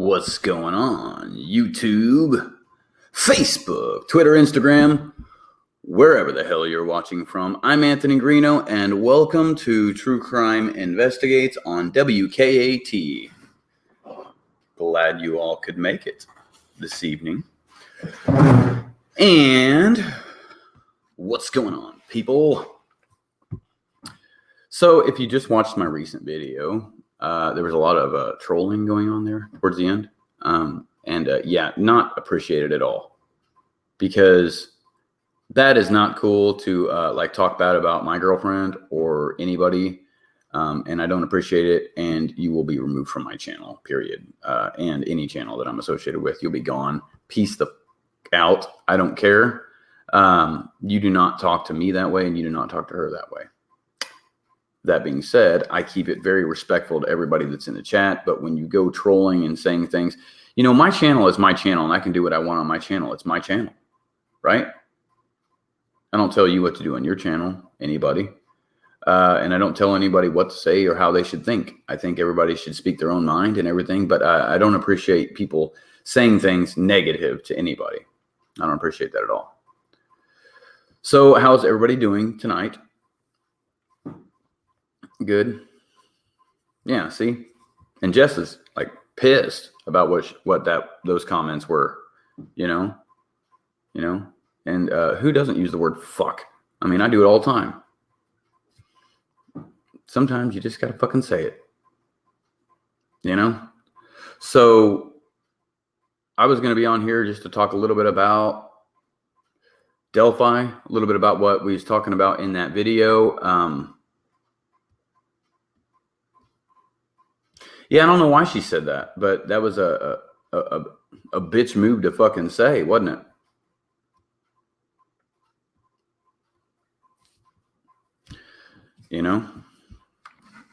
What's going on? YouTube, Facebook, Twitter, Instagram, wherever the hell you're watching from. I'm Anthony Greeno, and welcome to True Crime Investigates on WKAT. Glad you all could make it this evening. And what's going on, people? So if you just watched my recent video, there was a lot of trolling going on there towards the end. Yeah, not appreciated at all. Because that is not cool to talk bad about my girlfriend or anybody. And I don't appreciate it. And you will be removed from my channel, period. And any channel that I'm associated with, you'll be gone. Peace the out. I don't care. You do not talk to me that way, and you do not talk to her that way. That being said, I keep it very respectful to everybody that's in the chat. But when you go trolling and saying things, you know, my channel is my channel, and I can do what I want on my channel. It's my channel, right? I don't tell you what to do on your channel, anybody. And I don't tell anybody what to say or how they should think. I think everybody should speak their own mind and everything. But I don't appreciate people saying things negative to anybody. I don't appreciate that at all. So how's everybody doing tonight? Good. Yeah, see? And Jess is like pissed about what those comments were, you know? And who doesn't use the word fuck? I mean, I do it all the time. Sometimes you just got to fucking say it, you know? So I was going to be on here just to talk a little bit about Delphi, a little bit about what we was talking about in that video. Yeah, I don't know why she said that, but that was a bitch move to fucking say, wasn't it? You know,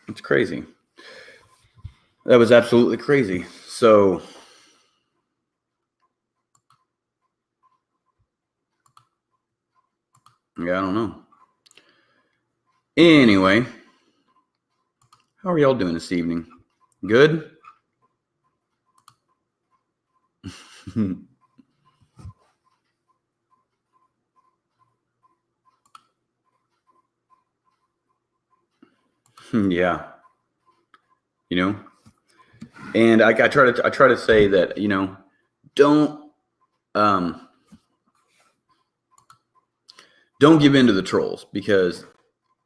it's crazy. That was absolutely crazy. So yeah, I don't know. Anyway, how are y'all doing this evening? Good? Yeah. You know? And I try to say that, you know, don't give in to the trolls, because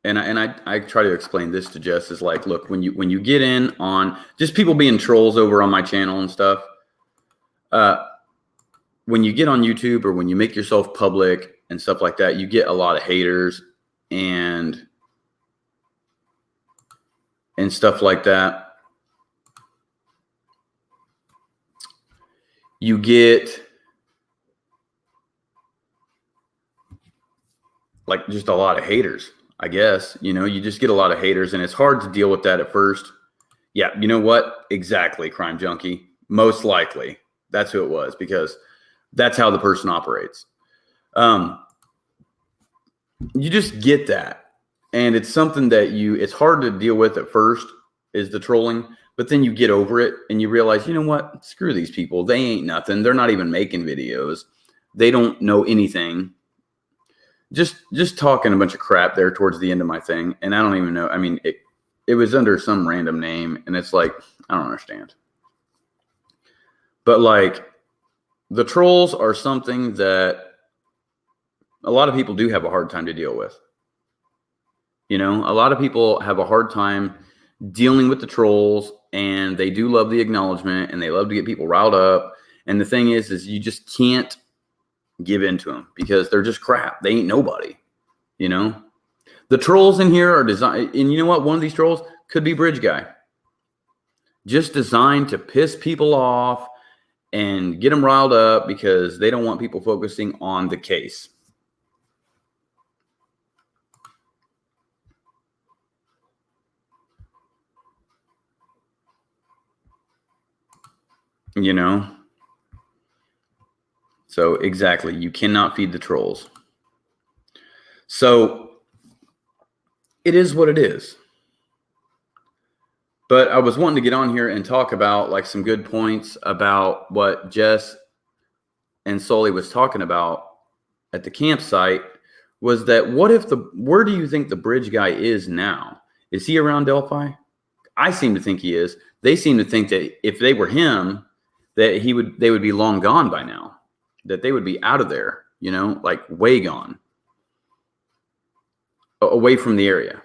and I try to explain this to Jess is like, look, when you get in on just people being trolls over on my channel and stuff, when you get on YouTube or when you make yourself public and stuff like that, you get a lot of haters and stuff like that. You get like just a lot of haters, I guess. You know, you just get a lot of haters, and it's hard to deal with that at first. Yeah, you know what? Exactly, Crime Junkie. Most likely, that's who it was, because that's how the person operates. You just get that, and it's something that it's hard to deal with at first, is the trolling. But then you get over it and you realize, you know what? Screw these people. They ain't nothing. They're not even making videos. They don't know anything. Just talking a bunch of crap there towards the end of my thing. And I don't even know. I mean, it was under some random name, and it's like, I don't understand. But like, the trolls are something that a lot of people do have a hard time to deal with. You know, a lot of people have a hard time dealing with the trolls, and they do love the acknowledgement, and they love to get people riled up. And the thing is you just can't give in to them, because they're just crap. They ain't nobody, you know? The trolls in here are designed, and you know what? One of these trolls could be Bridge Guy. Just designed to piss people off and get them riled up, because they don't want people focusing on the case. You know? So exactly, you cannot feed the trolls. So it is what it is. But I was wanting to get on here and talk about like some good points about what Jess and Sully was talking about at the campsite. Was that what if where do you think the bridge guy is now? Is he around Delphi? I seem to think he is. They seem to think that if they were him, that they would be long gone by now, that they would be out of there, you know, like way gone, away from the area.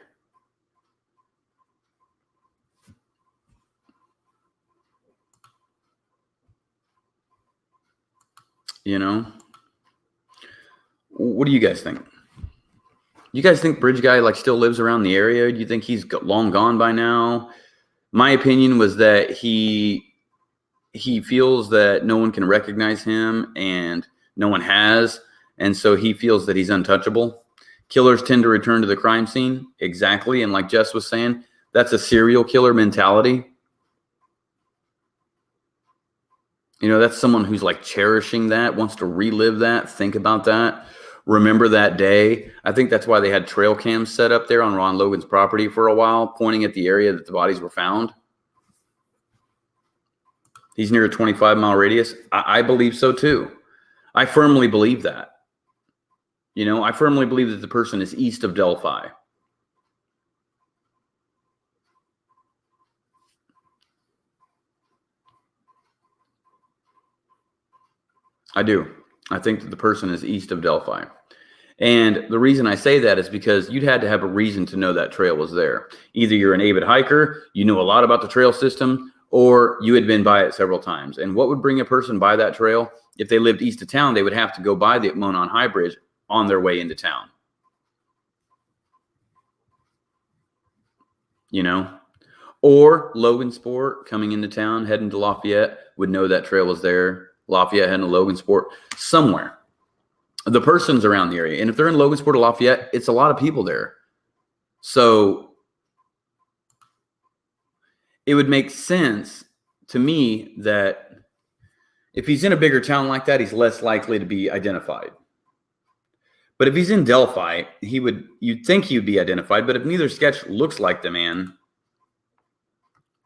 You know, what do you guys think? You guys think bridge guy like still lives around the area? Do you think he's long gone by now? My opinion was that he feels that no one can recognize him and no one has. And so he feels that he's untouchable. Killers tend to return to the crime scene. Exactly. And like Jess was saying, that's a serial killer mentality. You know, that's someone who's like cherishing that, wants to relive that, think about that, remember that day. I think that's why they had trail cams set up there on Ron Logan's property for a while, pointing at the area that the bodies were found. He's near a 25-mile radius. I believe so too. I firmly believe that. You know, I firmly believe that the person is east of Delphi. I do. I think that the person is east of Delphi. And the reason I say that is because you'd had to have a reason to know that trail was there. Either you're an avid hiker, you know a lot about the trail system, or you had been by it several times. And what would bring a person by that trail? If they lived east of town, they would have to go by the Monon High Bridge on their way into town. You know? Or Logansport coming into town, heading to Lafayette, would know that trail was there. Lafayette heading to Logansport, somewhere. The person's around the area. And if they're in Logansport or Lafayette, it's a lot of people there. So it would make sense to me that if he's in a bigger town like that, he's less likely to be identified. But if he's in Delphi, you'd think he would be identified. But if neither sketch looks like the man,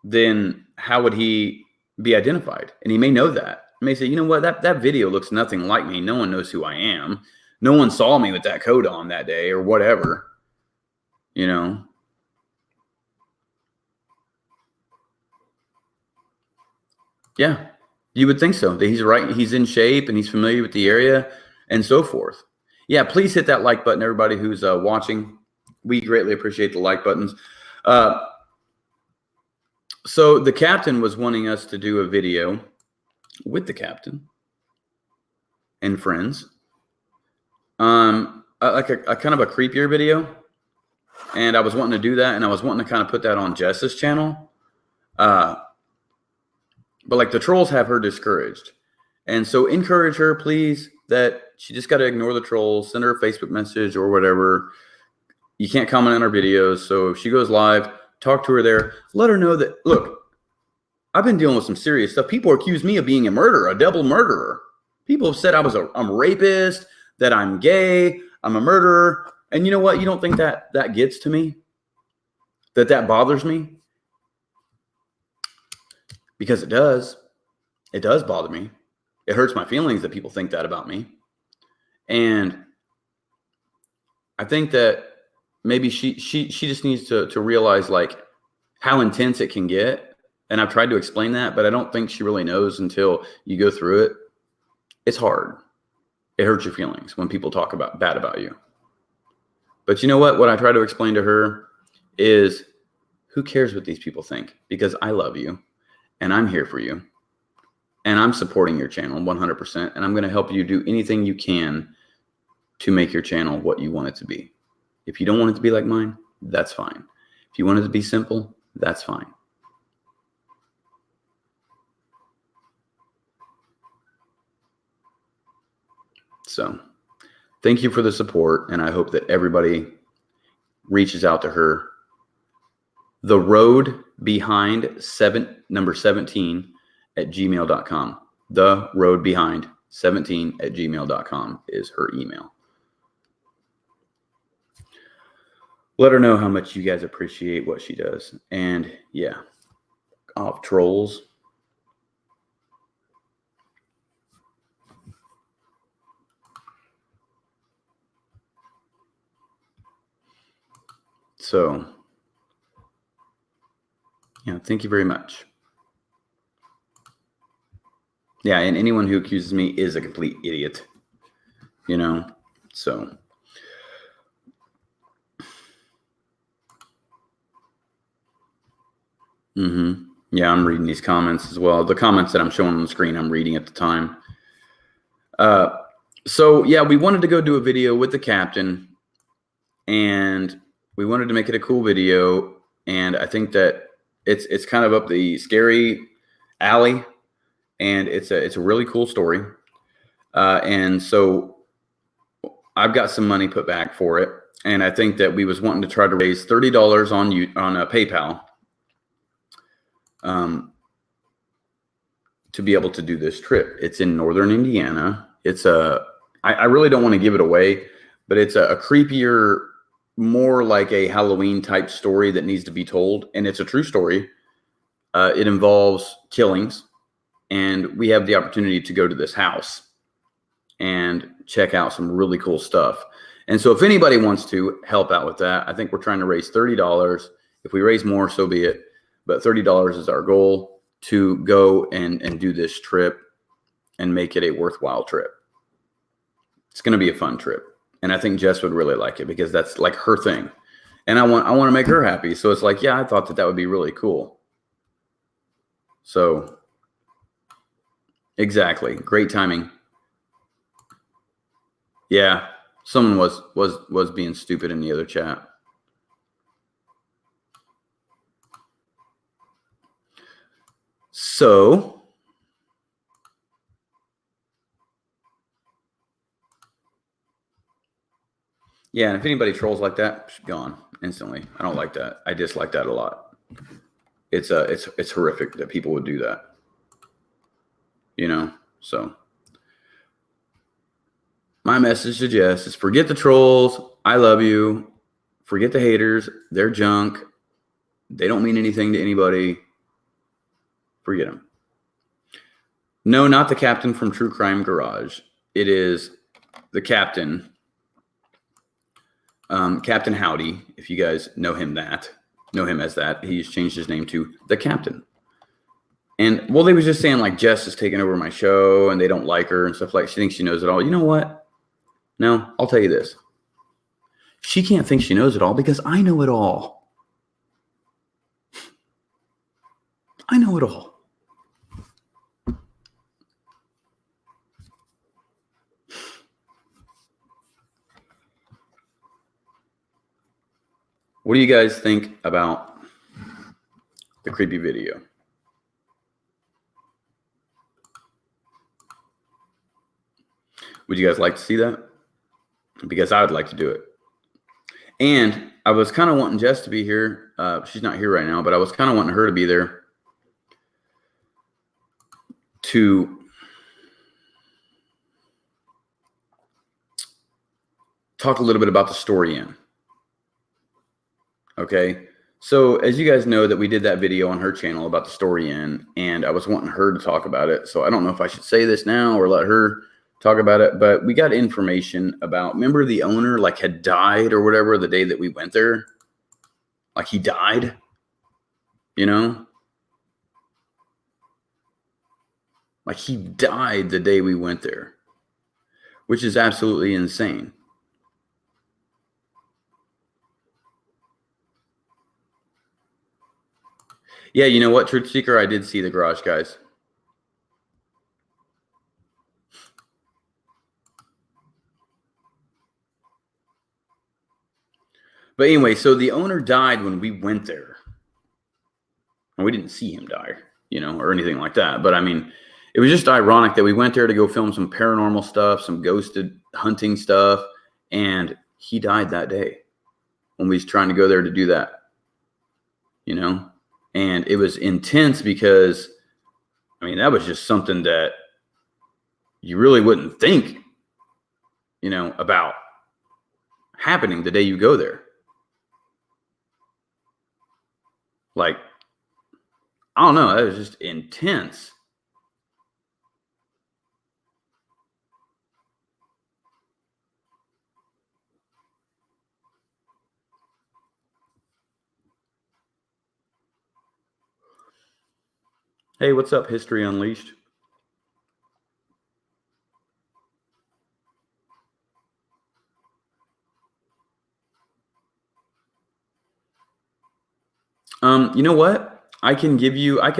then how would he be identified? And he may know that. He may say, you know what, that video looks nothing like me. No one knows who I am. No one saw me with that coat on that day or whatever. You know? Yeah, you would think so. That he's right. He's in shape and he's familiar with the area and so forth. Yeah, please hit that like button, everybody who's watching. We greatly appreciate the like buttons. So the captain was wanting us to do a video with the captain and friends, like a kind of a creepier video. And I was wanting to do that, and I was wanting to kind of put that on Jess's channel. But like the trolls have her discouraged. And so encourage her, please, that she just got to ignore the trolls, send her a Facebook message or whatever. You can't comment on her videos. So if she goes live, talk to her there. Let her know that, look, I've been dealing with some serious stuff. People accuse me of being a murderer, a double murderer. People have said I'm a rapist, that I'm gay, I'm a murderer. And you know what? You don't think that gets to me? That bothers me? Because it does. It does bother me. It hurts my feelings that people think that about me. And I think that maybe she just needs to realize like how intense it can get. And I've tried to explain that, but I don't think she really knows until you go through it. It's hard. It hurts your feelings when people talk bad about you. But you know what? What I try to explain to her is, who cares what these people think? Because I love you and I'm here for you. And I'm supporting your channel 100%. And I'm going to help you do anything you can to make your channel what you want it to be. If you don't want it to be like mine, that's fine. If you want it to be simple, that's fine. So thank you for the support. And I hope that everybody reaches out to her. The road behind number 17 at gmail.com. The road behind 17 at gmail.com is her email. Let her know how much you guys appreciate what she does. And yeah, of trolls. So, yeah, thank you very much. Yeah, and anyone who accuses me is a complete idiot, you know, so. Yeah, I'm reading these comments as well. The comments that I'm showing on the screen, I'm reading at the time. So, yeah, we wanted to go do a video with the captain, and we wanted to make it a cool video, and I think that it's kind of up the scary alley, and it's a really cool story. And so I've got some money put back for it, and I think that we was wanting to try to raise $30 on PayPal to be able to do this trip. It's in northern Indiana. It's I really don't want to give it away, but it's a creepier, more like a Halloween type story that needs to be told, and it's a true story. It involves killings, and we have the opportunity to go to this house and check out some really cool stuff. And so if anybody wants to help out with that, I think we're trying to raise $30. If we raise more, so be it. But $30 is our goal to go and do this trip and make it a worthwhile trip. It's going to be a fun trip. And I think Jess would really like it because that's like her thing. And I want to make her happy. So it's like, yeah, I thought that would be really cool. So exactly. Great timing. Yeah. Someone was being stupid in the other chat. So yeah, and if anybody trolls like that, gone instantly. I don't like that. I dislike that a lot. It's horrific that people would do that. You know, so my message to Jess is forget the trolls. I love you. Forget the haters. They're junk. They don't mean anything to anybody. Forget them. No, not the captain from True Crime Garage. It is the captain, Captain Howdy. If you guys know him as that. He's changed his name to the Captain. And well, they was just saying like Jess is taking over my show and they don't like her and stuff like. She thinks she knows it all. You know what? No, I'll tell you this. She can't think she knows it all because I know it all. I know it all. What do you guys think about the creepy video? Would you guys like to see that? Because I would like to do it. And I was kind of wanting Jess to be here. She's not here right now, but I was kind of wanting her to be there to talk a little bit about the story in. Okay. So as you guys know that we did that video on her channel about the story in, and I was wanting her to talk about it. So I don't know if I should say this now or let her talk about it, but we got information about, remember the owner like had died or whatever the day that we went there? Like he died, you know? Like he died the day we went there, which is absolutely insane. Yeah, you know what, Truth Seeker? I did see the garage, guys. But anyway, so the owner died when we went there. And we didn't see him die, you know, or anything like that. But I mean, it was just ironic that we went there to go film some paranormal stuff, some ghosted hunting stuff, and he died that day when we was trying to go there to do that, you know? And it was intense because, I mean, that was just something that you really wouldn't think, you know, about happening the day you go there. Like, I don't know. That was just intense. Hey, what's up, History Unleashed? You know what? I can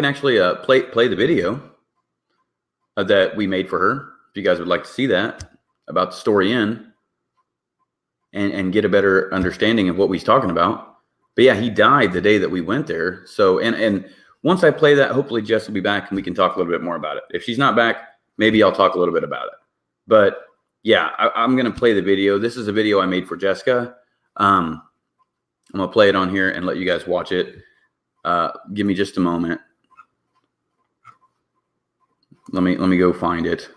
actually play the video that we made for her. If you guys would like to see that about the story in and get a better understanding of what he's talking about. But yeah, he died the day that we went there. So, and once I play that, hopefully Jess will be back and we can talk a little bit more about it. If she's not back, maybe I'll talk a little bit about it. But yeah, I'm going to play the video. This is a video I made for Jessica. I'm going to play it on here and let you guys watch it. Give me just a moment. Let me go find it.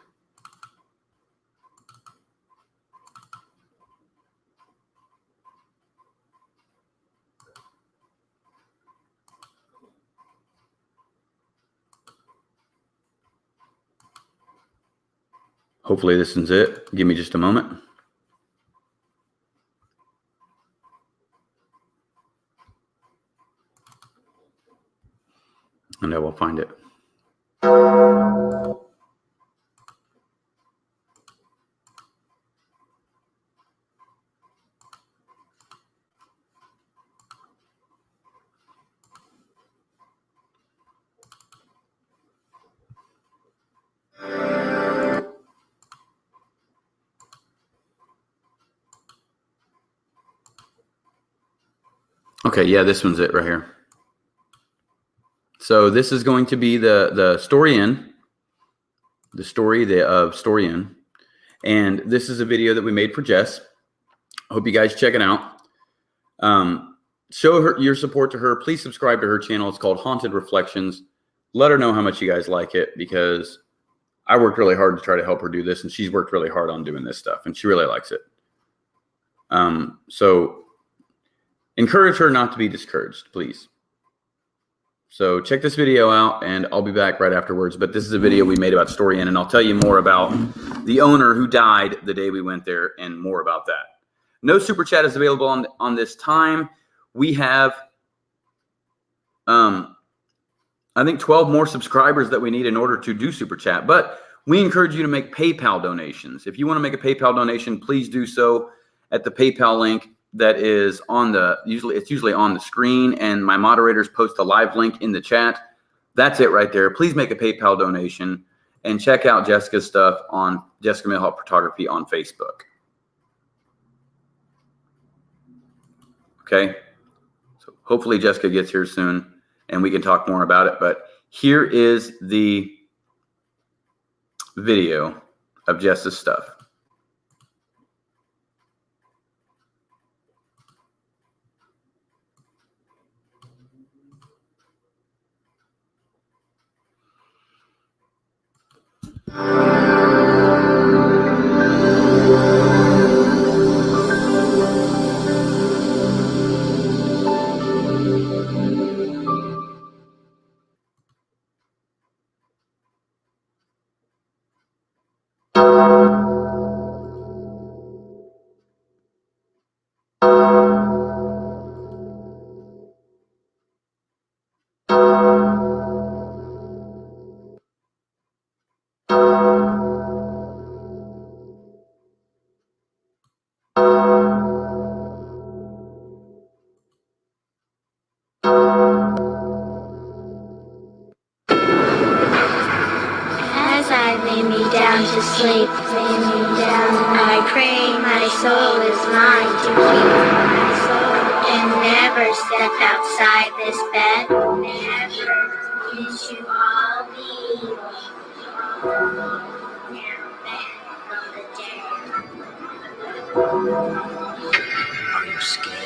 Hopefully this is it. Give me just a moment. And I will find it. Okay, yeah, this one's it right here. So this is going to be the story in, the story of story in, and this is a video that we made for Jess. I hope you guys check it out. Show her your support to her. Please subscribe to her channel. It's called Haunted Reflections. Let her know how much you guys like it, because I worked really hard to try to help her do this, and she's worked really hard on doing this stuff, and she really likes it. So encourage her not to be discouraged, please. So check this video out, and I'll be back right afterwards. But this is a video we made about Story Inn, and I'll tell you more about the owner who died the day we went there and more about that. No super chat is available on this time. We have, I think, 12 more subscribers that we need in order to do super chat. But we encourage you to make PayPal donations. If you want to make a PayPal donation, please do so at the PayPal link that is on the, it's usually on the screen, and my moderators post a live link in the chat. That's it right there. Please make a PayPal donation and check out Jessica's stuff on Jessica Millhop Photography on Facebook. Okay. So hopefully Jessica gets here soon and we can talk more about it. But here is the video of Jess's stuff. As I lay me down to sleep, I pray my soul is mine to keep, and never step outside this bed, never into all the evil, now back from the dead. Are you scared?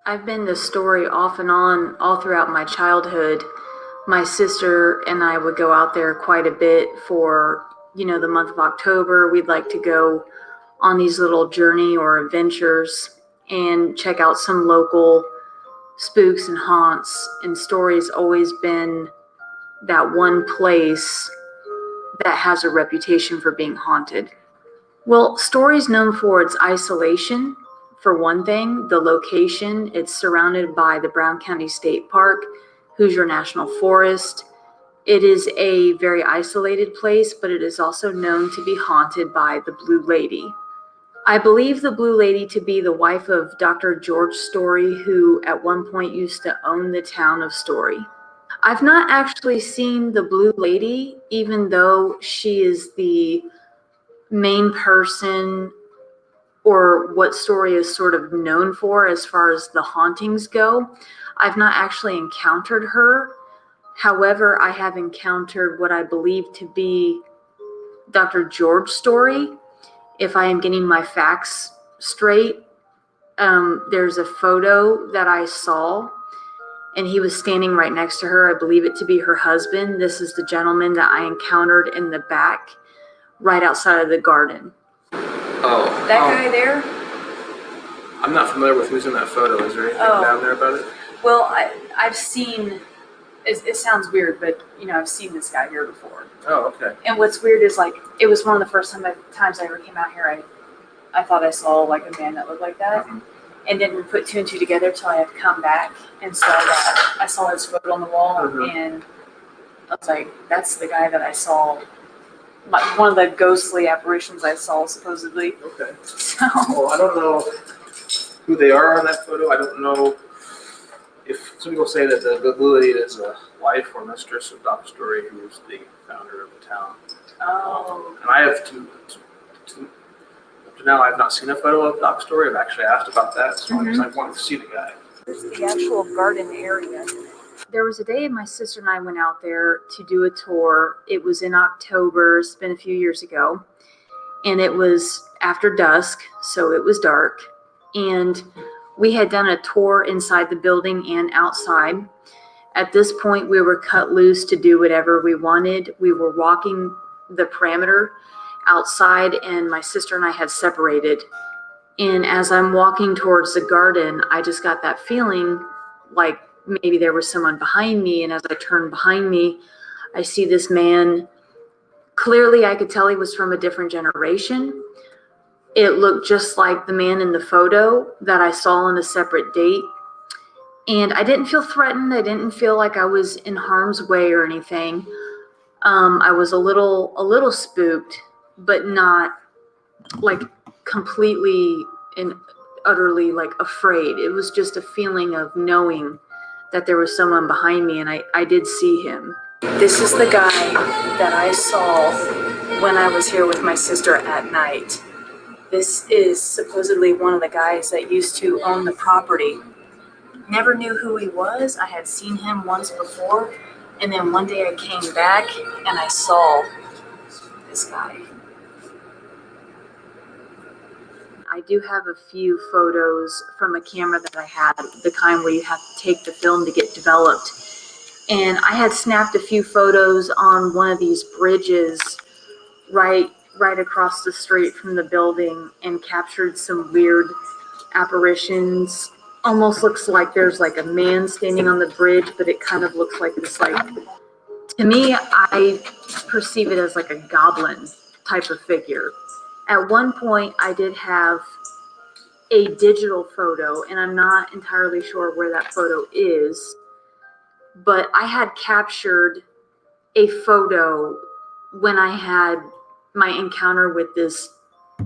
I've been this story off and on all throughout my childhood. My sister and I would go out there quite a bit for, the month of October. We'd like to go on these little journey or adventures and check out some local spooks and haunts. And story's always been that one place that has a reputation for being haunted. Well, Story's known for its isolation. For one thing, the location, it's surrounded by the Brown County State Park, Hoosier National Forest. It is a very isolated place, but it is also known to be haunted by the Blue Lady. I believe the Blue Lady to be the wife of Dr. George Story, who at one point used to own the town of Story. I've not actually seen the Blue Lady, even though she is the main person or what Story is sort of known for as far as the hauntings go. I've not actually encountered her. However, I have encountered what I believe to be Dr. George Story. If I am getting my facts straight, there's a photo that I saw, and he was standing right next to her. I believe it to be her husband. This is the gentleman that I encountered in the back, right outside of the garden. Oh. That guy there? I'm not familiar with who's in that photo. Is there anything down there about it? Well, I've seen, it sounds weird, but, I've seen this guy here before. Oh, okay. And what's weird is, it was one of the first times I ever came out here, I thought I saw, a man that looked like that. Mm-hmm. And didn't put two and two together till I had come back and saw that. I saw his photo on the wall, and I was like, that's the guy that I saw. One of the ghostly apparitions I saw, supposedly. Okay. So. Well, I don't know who they are on that photo. I don't know if some people say that the Blue Lady is a wife or mistress of Dr. Story, who is the founder of the town. Oh. And I have up to now, I've not seen a photo of Dr. Story. I've actually asked about that, so I wanted to see the guy. There's the actual garden area. There was a day my sister and I went out there to do a tour. It was in October. It's been a few years ago. And it was after dusk, so it was dark. And we had done a tour inside the building and outside. At this point, we were cut loose to do whatever we wanted. We were walking the perimeter outside, and my sister and I had separated. And as I'm walking towards the garden, I just got that feeling like maybe there was someone behind me. And as I turned behind me, I see this man. Clearly, I could tell he was from a different generation. It looked just like the man in the photo that I saw on a separate date. And I didn't feel threatened. I didn't feel like I was in harm's way or anything. I was a little spooked, but not completely and utterly afraid. It was just a feeling of knowing that there was someone behind me, and I did see him. This is the guy that I saw when I was here with my sister at night. This is supposedly one of the guys that used to own the property. Never knew who he was. I had seen him once before, and then one day I came back and I saw this guy. I do have a few photos from a camera that I had, the kind where you have to take the film to get developed. And I had snapped a few photos on one of these bridges right across the street from the building and captured some weird apparitions. Almost looks like there's a man standing on the bridge, but it kind of looks like this, to me, I perceive it as a goblin type of figure. At one point, I did have a digital photo, and I'm not entirely sure where that photo is, but I had captured a photo when I had my encounter with this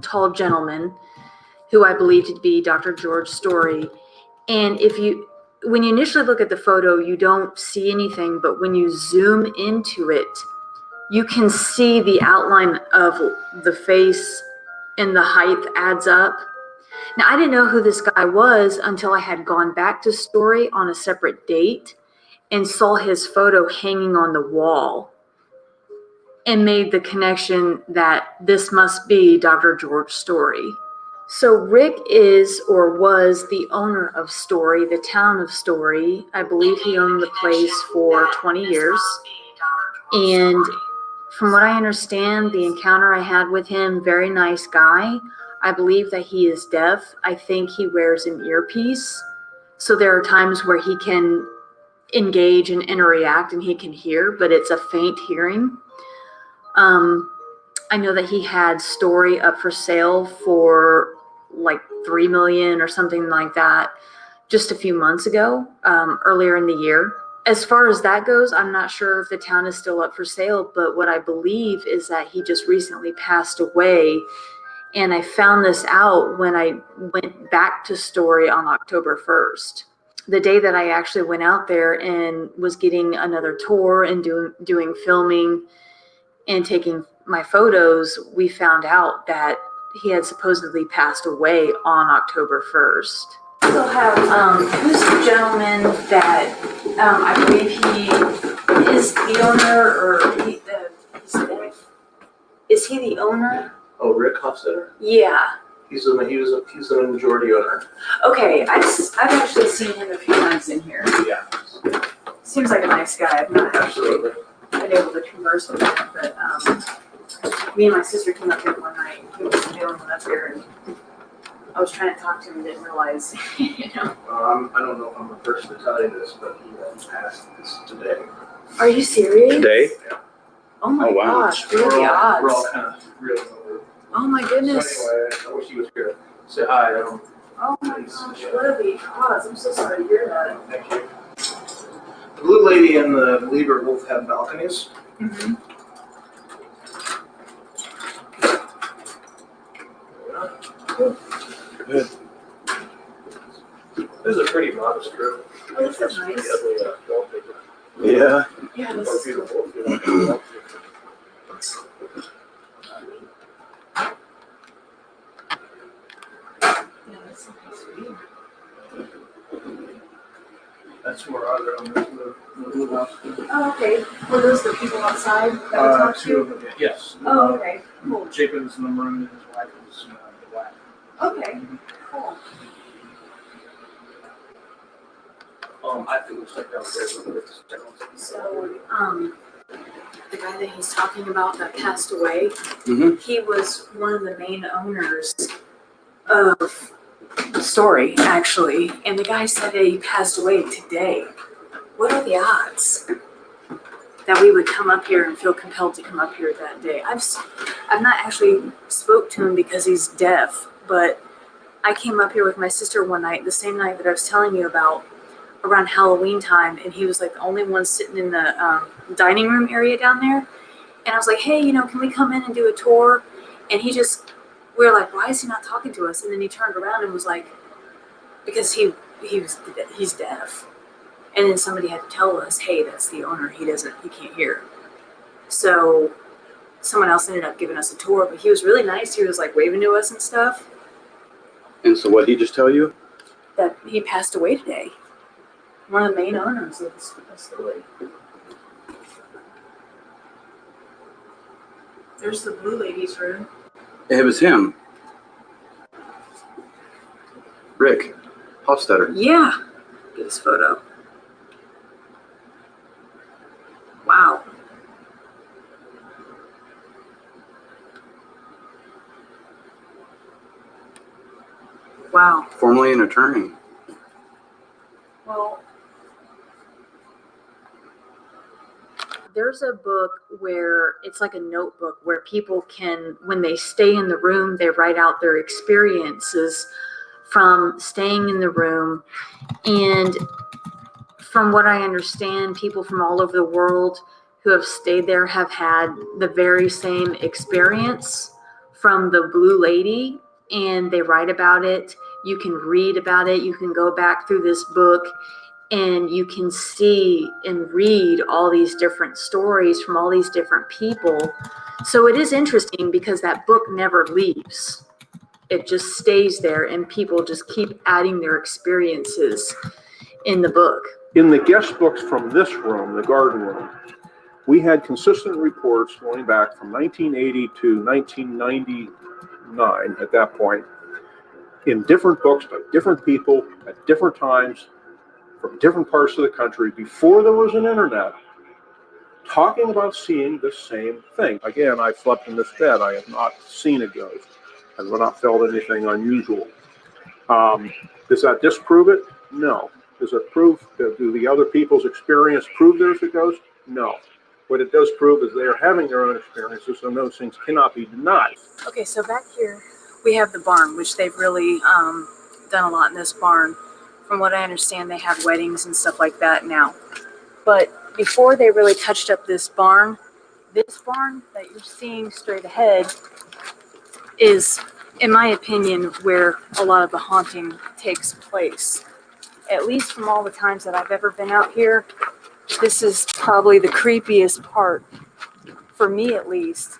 tall gentleman who I believe to be Dr. George Story. And when you initially look at the photo, you don't see anything, but when you zoom into it, you can see the outline of the face and the height adds up. Now, I didn't know who this guy was until I had gone back to Story on a separate date and saw his photo hanging on the wall and made the connection that this must be Dr. George Story. So Rick is or was the owner of Story, the town of Story. I believe he owned the place for 20 years. And from what I understand, the encounter I had with him, very nice guy. I believe that he is deaf. I think he wears an earpiece. So there are times where he can engage and interact and he can hear, but it's a faint hearing. I know that he had Story up for sale for like $3 million or something like that just a few months ago, earlier in the year. As far as that goes, I'm not sure if the town is still up for sale, but what I believe is that he just recently passed away. And I found this out when I went back to Story on October 1st. The day that I actually went out there and was getting another tour and doing filming and taking my photos, we found out that he had supposedly passed away on October 1st. We still have, who's the gentleman that I believe he is the owner, or is he the owner? Oh, Rick Hofstetter? Yeah. He's the majority owner. Okay, I've actually seen him a few times in here. Yeah. Seems like a nice guy. I've not actually Absolutely. been able to converse with him, but me and my sister came up here one night. He was the only one up here, and I was trying to talk to him and didn't realize, you know. I don't know if I'm the person to tell you this, but he passed this today. Are you serious? Today? Oh my Oh, wow. gosh, what are the We're all odds? kind of reeling over. Oh my goodness. So anyway, I wish he was here to say hi. I don't. Oh my gosh, what are the odds? I'm so sorry to hear that. Thank you. The blue lady and the believer both have balconies. Mm-hmm. Good. This is a pretty modest group. Oh, this is nice. Yeah. Yeah, this Or is beautiful. Beautiful. Yeah, that's a nice view. That's where other on the blue house. Oh, okay. Were those the people outside that we talked Two to? of them. Yes. Oh, okay. Cool. Jacob's in the maroon and his wife is black. Okay. Cool. I think we'll check downstairs. So, the guy that he's talking about that passed away, Mhm. he was one of the main owners of Story, actually. And the guy said that he passed away today. What are the odds that we would come up here and feel compelled to come up here that day? I've not actually spoke to him because he's deaf, but I came up here with my sister one night, the same night that I was telling you about, around Halloween time, and he was like the only one sitting in the dining room area down there. And I was like, hey, you know, can we come in and do a tour? And we were like, why is he not talking to us? And then he turned around and was like, because he's deaf. And then somebody had to tell us, hey, that's the owner. He can't hear. So someone else ended up giving us a tour, but he was really nice. He was like waving to us and stuff. And so what did he just tell you? That he passed away today. One of the main owners of the Story. There's the blue lady's room. It was him. Rick Hofstetter. Yeah. Get his photo. Wow. Wow. Formerly an attorney. Well, there's a book where it's like a notebook where people can, when they stay in the room, they write out their experiences from staying in the room. And from what I understand, people from all over the world who have stayed there have had the very same experience from the blue lady, and they write about it. You can read about it. You can go back through this book and you can see and read all these different stories from all these different people. So it is interesting because that book never leaves. It just stays there, and people just keep adding their experiences in the book. In the guest books from this room, the garden room, we had consistent reports going back from 1980 to 1999 at that point, in different books by different people at different times from different parts of the country before there was an internet, talking about seeing the same thing. Again, I slept in this bed. I have not seen a ghost. I have not felt anything unusual. Does that disprove it? No. Does it prove, do the other people's experience prove there's a ghost? No. What it does prove is they are having their own experiences, and those things cannot be denied. Okay, so back here we have the barn, which they've really done a lot in this barn. From what I understand, they have weddings and stuff like that now. But before they really touched up this barn that you're seeing straight ahead is, in my opinion, where a lot of the haunting takes place. At least from all the times that I've ever been out here, this is probably the creepiest part, for me at least,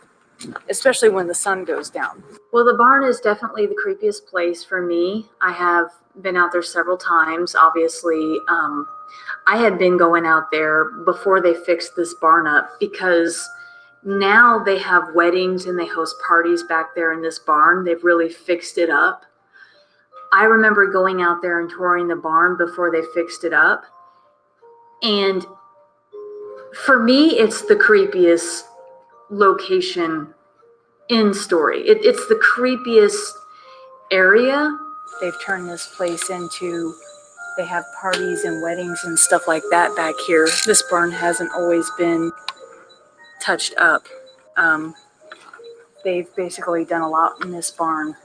especially when the sun goes down. Well, the barn is definitely the creepiest place for me. I have been out there several times. Obviously, I had been going out there before they fixed this barn up, because now they have weddings and they host parties back there in this barn. They've really fixed it up. I remember going out there and touring the barn before they fixed it up. And for me, it's the creepiest location in Story. It's the creepiest area. They've turned this place into, they have parties and weddings and stuff like that back here. This barn hasn't always been touched up. They've basically done a lot in this barn.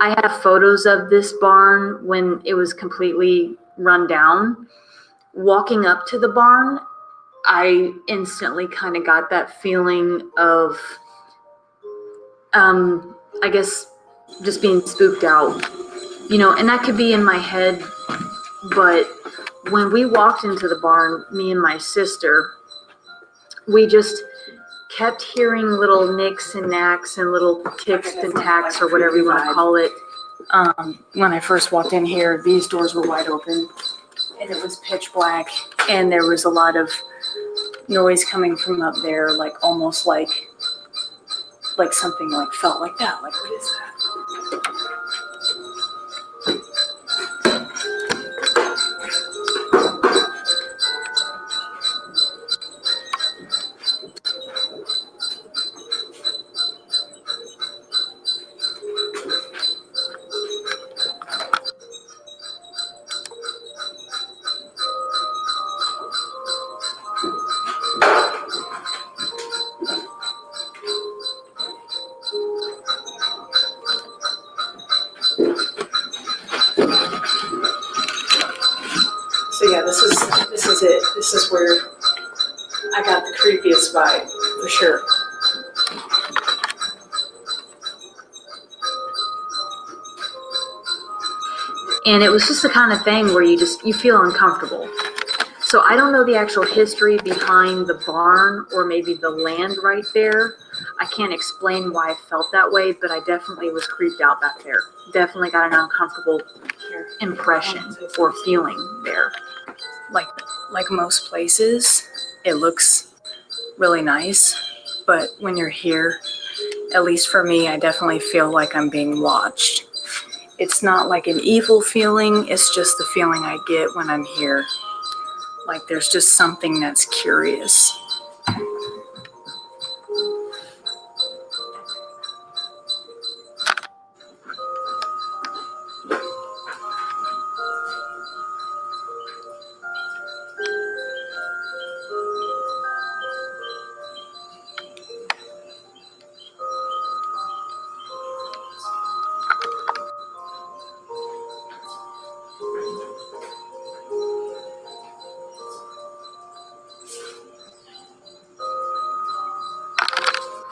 I have photos of this barn when it was completely run down. Walking up to the barn, I instantly kind of got that feeling of, I guess, just being spooked out, and that could be in my head. But when we walked into the barn, me and my sister, we just kept hearing little nicks and knacks and little ticks and tacks, or whatever you want to call it. When I first walked in here, these doors were wide open and it was pitch black, and there was a lot of noise coming from up there, like almost like something like felt like that. Like, what is that? So yeah, this is it. This is where I got the creepiest vibe, for sure. And it was just the kind of thing where you feel uncomfortable. So I don't know the actual history behind the barn or maybe the land right there. I can't explain why I felt that way, but I definitely was creeped out back there. Definitely got an uncomfortable impression or feeling there. Like most places, it looks really nice, but when you're here, at least for me, I definitely feel like I'm being watched. It's not like an evil feeling, it's just the feeling I get when I'm here. Like there's just something that's curious.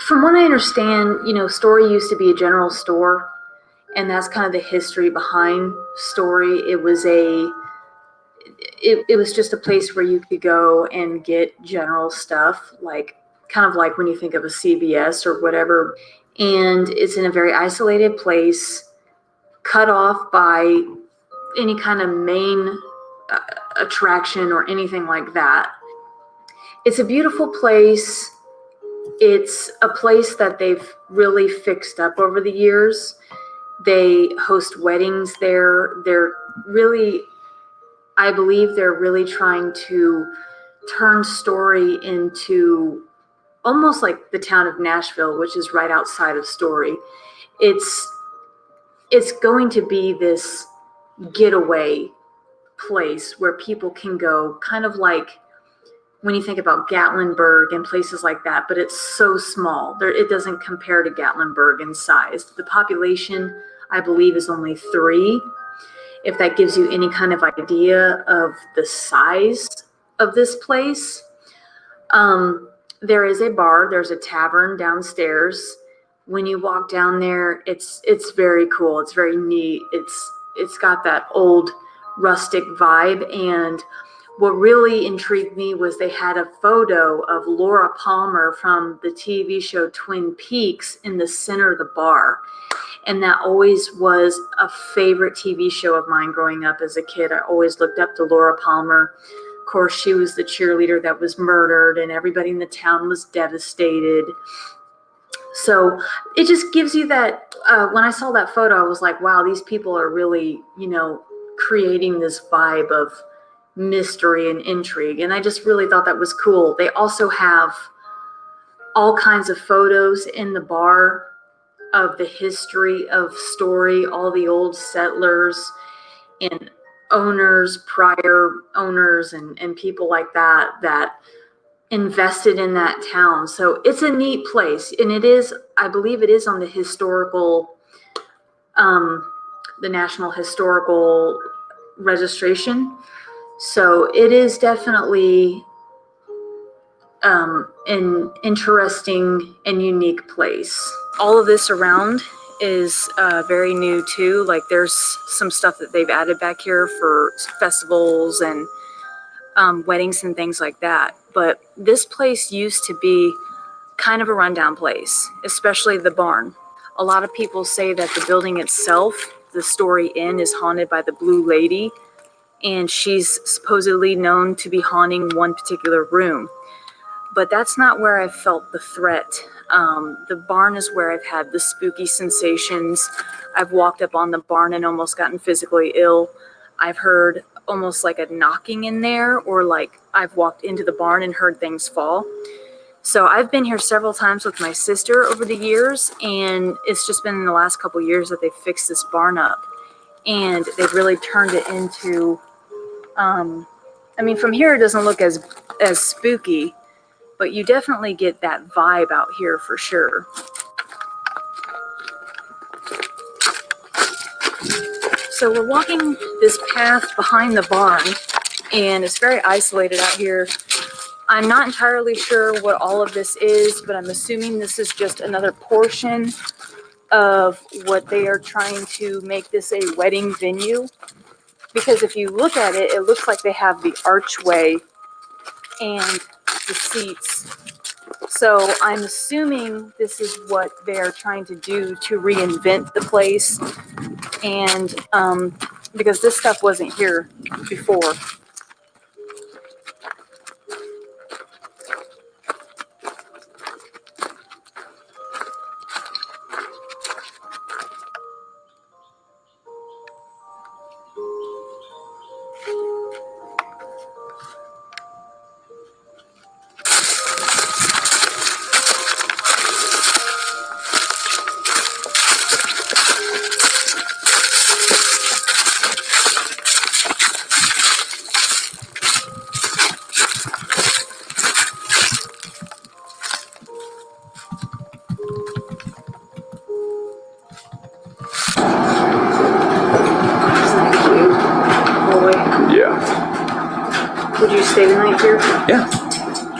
From what I understand, Story used to be a general store, and that's kind of the history behind Story. It was just a place where you could go and get general stuff, kind of like when you think of a CVS or whatever. And it's in a very isolated place. cut off by any kind of main attraction or anything like that. It's a beautiful place. It's a place that they've really fixed up over the years. They host weddings there. They're really, I believe they're really trying to turn Story into almost like the town of Nashville, which is right outside of Story. It's going to be this getaway place where people can go, kind of like when you think about Gatlinburg and places like that, but it's so small. It doesn't compare to Gatlinburg in size. The population, I believe, is only 3. If that gives you any kind of idea of the size of this place. There is a bar, there's a tavern downstairs. When you walk down there, it's very cool. It's very neat. It's got that old rustic vibe. And what really intrigued me was they had a photo of Laura Palmer from the TV show Twin Peaks in the center of the bar. And that always was a favorite TV show of mine growing up as a kid. I always looked up to Laura Palmer. Of course, she was the cheerleader that was murdered and everybody in the town was devastated. So it just gives you that, when I saw that photo, I was like, wow, these people are really, creating this vibe of mystery and intrigue. And I just really thought that was cool. They also have all kinds of photos in the bar of the history of Story, all the old settlers and owners, prior owners, and people like that invested in that town. So it's a neat place. And it is, I believe it is on the historical, the National Historical Registration. So it is definitely an interesting and unique place. All of this around is very new too. Like there's some stuff that they've added back here for festivals and weddings and things like that. But this place used to be kind of a rundown place, especially the barn. A lot of people say that the building itself, the Story Inn, is haunted by the Blue Lady, and she's supposedly known to be haunting one particular room. But that's not where I felt the threat. The barn is where I've had the spooky sensations. I've walked up on the barn and almost gotten physically ill. I've heard almost like a knocking in there, or like I've walked into the barn and heard things fall. So I've been here several times with my sister over the years, and it's just been in the last couple of years that they've fixed this barn up. And they've really turned it into, from here it doesn't look as spooky, but you definitely get that vibe out here for sure. So we're walking this path behind the barn, and it's very isolated out here. I'm not entirely sure what all of this is, but I'm assuming this is just another portion of what they are trying to make this a wedding venue. Because if you look at it, it looks like they have the archway and the seats. So I'm assuming this is what they're trying to do to reinvent the place. And because this stuff wasn't here before. Would you stay the night here? Yeah.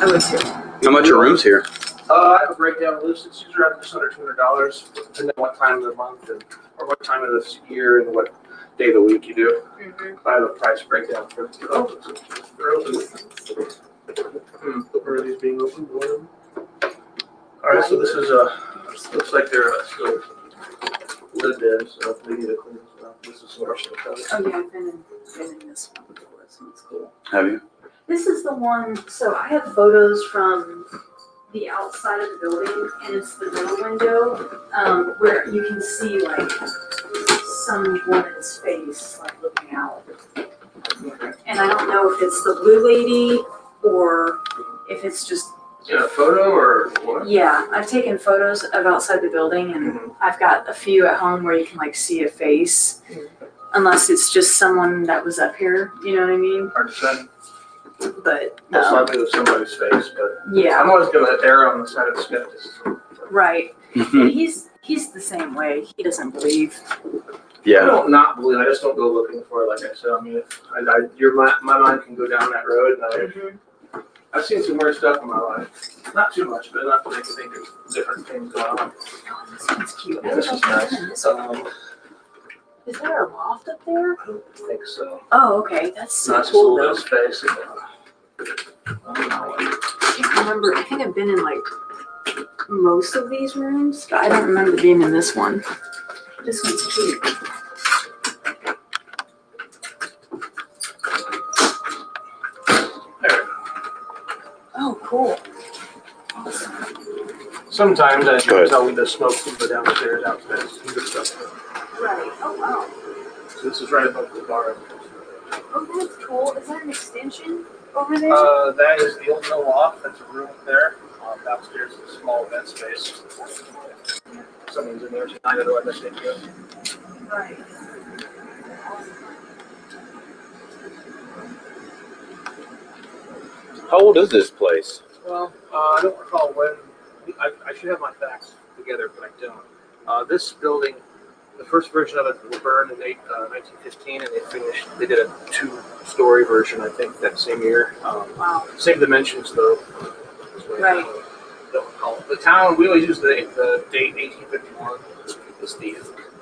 I would too. How much are rooms here? I have a breakdown list. It's usually around just under $200, depending on what time of the month or what time of this year and what day of the week you do. Mm-hmm. I have a price breakdown for they're open. Where are these being opened? All right, so this is looks like they're still lived in, so we need to clean this This is the rest of the cover. Oh yeah, I've been in this one before. This one's cool. Have you? This is the one, so I have photos from the outside of the building, and it's the middle window, where you can see like some woman's face like looking out. And I don't know if it's the blue lady or if it's just, In a photo or what? yeah, I've taken photos of outside the building, and I've got a few at home where you can like see a face. Unless it's just someone that was up here, you know what I mean? Hard to say. But Most likely with somebody's face, but yeah, I'm always gonna err on the side of skepticism. right. And he's the same way. He doesn't believe. I Yeah. don't not believe. I just don't go looking for it. Like I said, I mean, my mind can go down that road, and I've seen some weird stuff in my life. Not too much, but enough to make me think of different things going on. Oh, this one's cute. Yeah, this is nice. Is there a loft up there? I don't think so. Oh, okay. That's so Not just a cool little though. bit of space. I can't remember. I think I've been in like most of these rooms, but I don't remember being in this one. This one's cute. There. Oh, cool. Sometimes, as you Go can ahead. tell, we just smoke from the downstairs, outstairs, some good stuff. Right. Oh, wow. So this is right above the bar. Oh, that's cool. Is that an extension over there? That is the old mill loft. That's a room up there. Downstairs is a small event space. Someone's in there tonight, otherwise I think go. Right. How old is this place? Well, I don't recall when. I should have my facts together, but I don't. This building, the first version of it was burned in 1915, and they did a 2-story version, I think, that same year. Wow. Same dimensions, though. Right. Don't recall. The town, we always use the date 1851 is the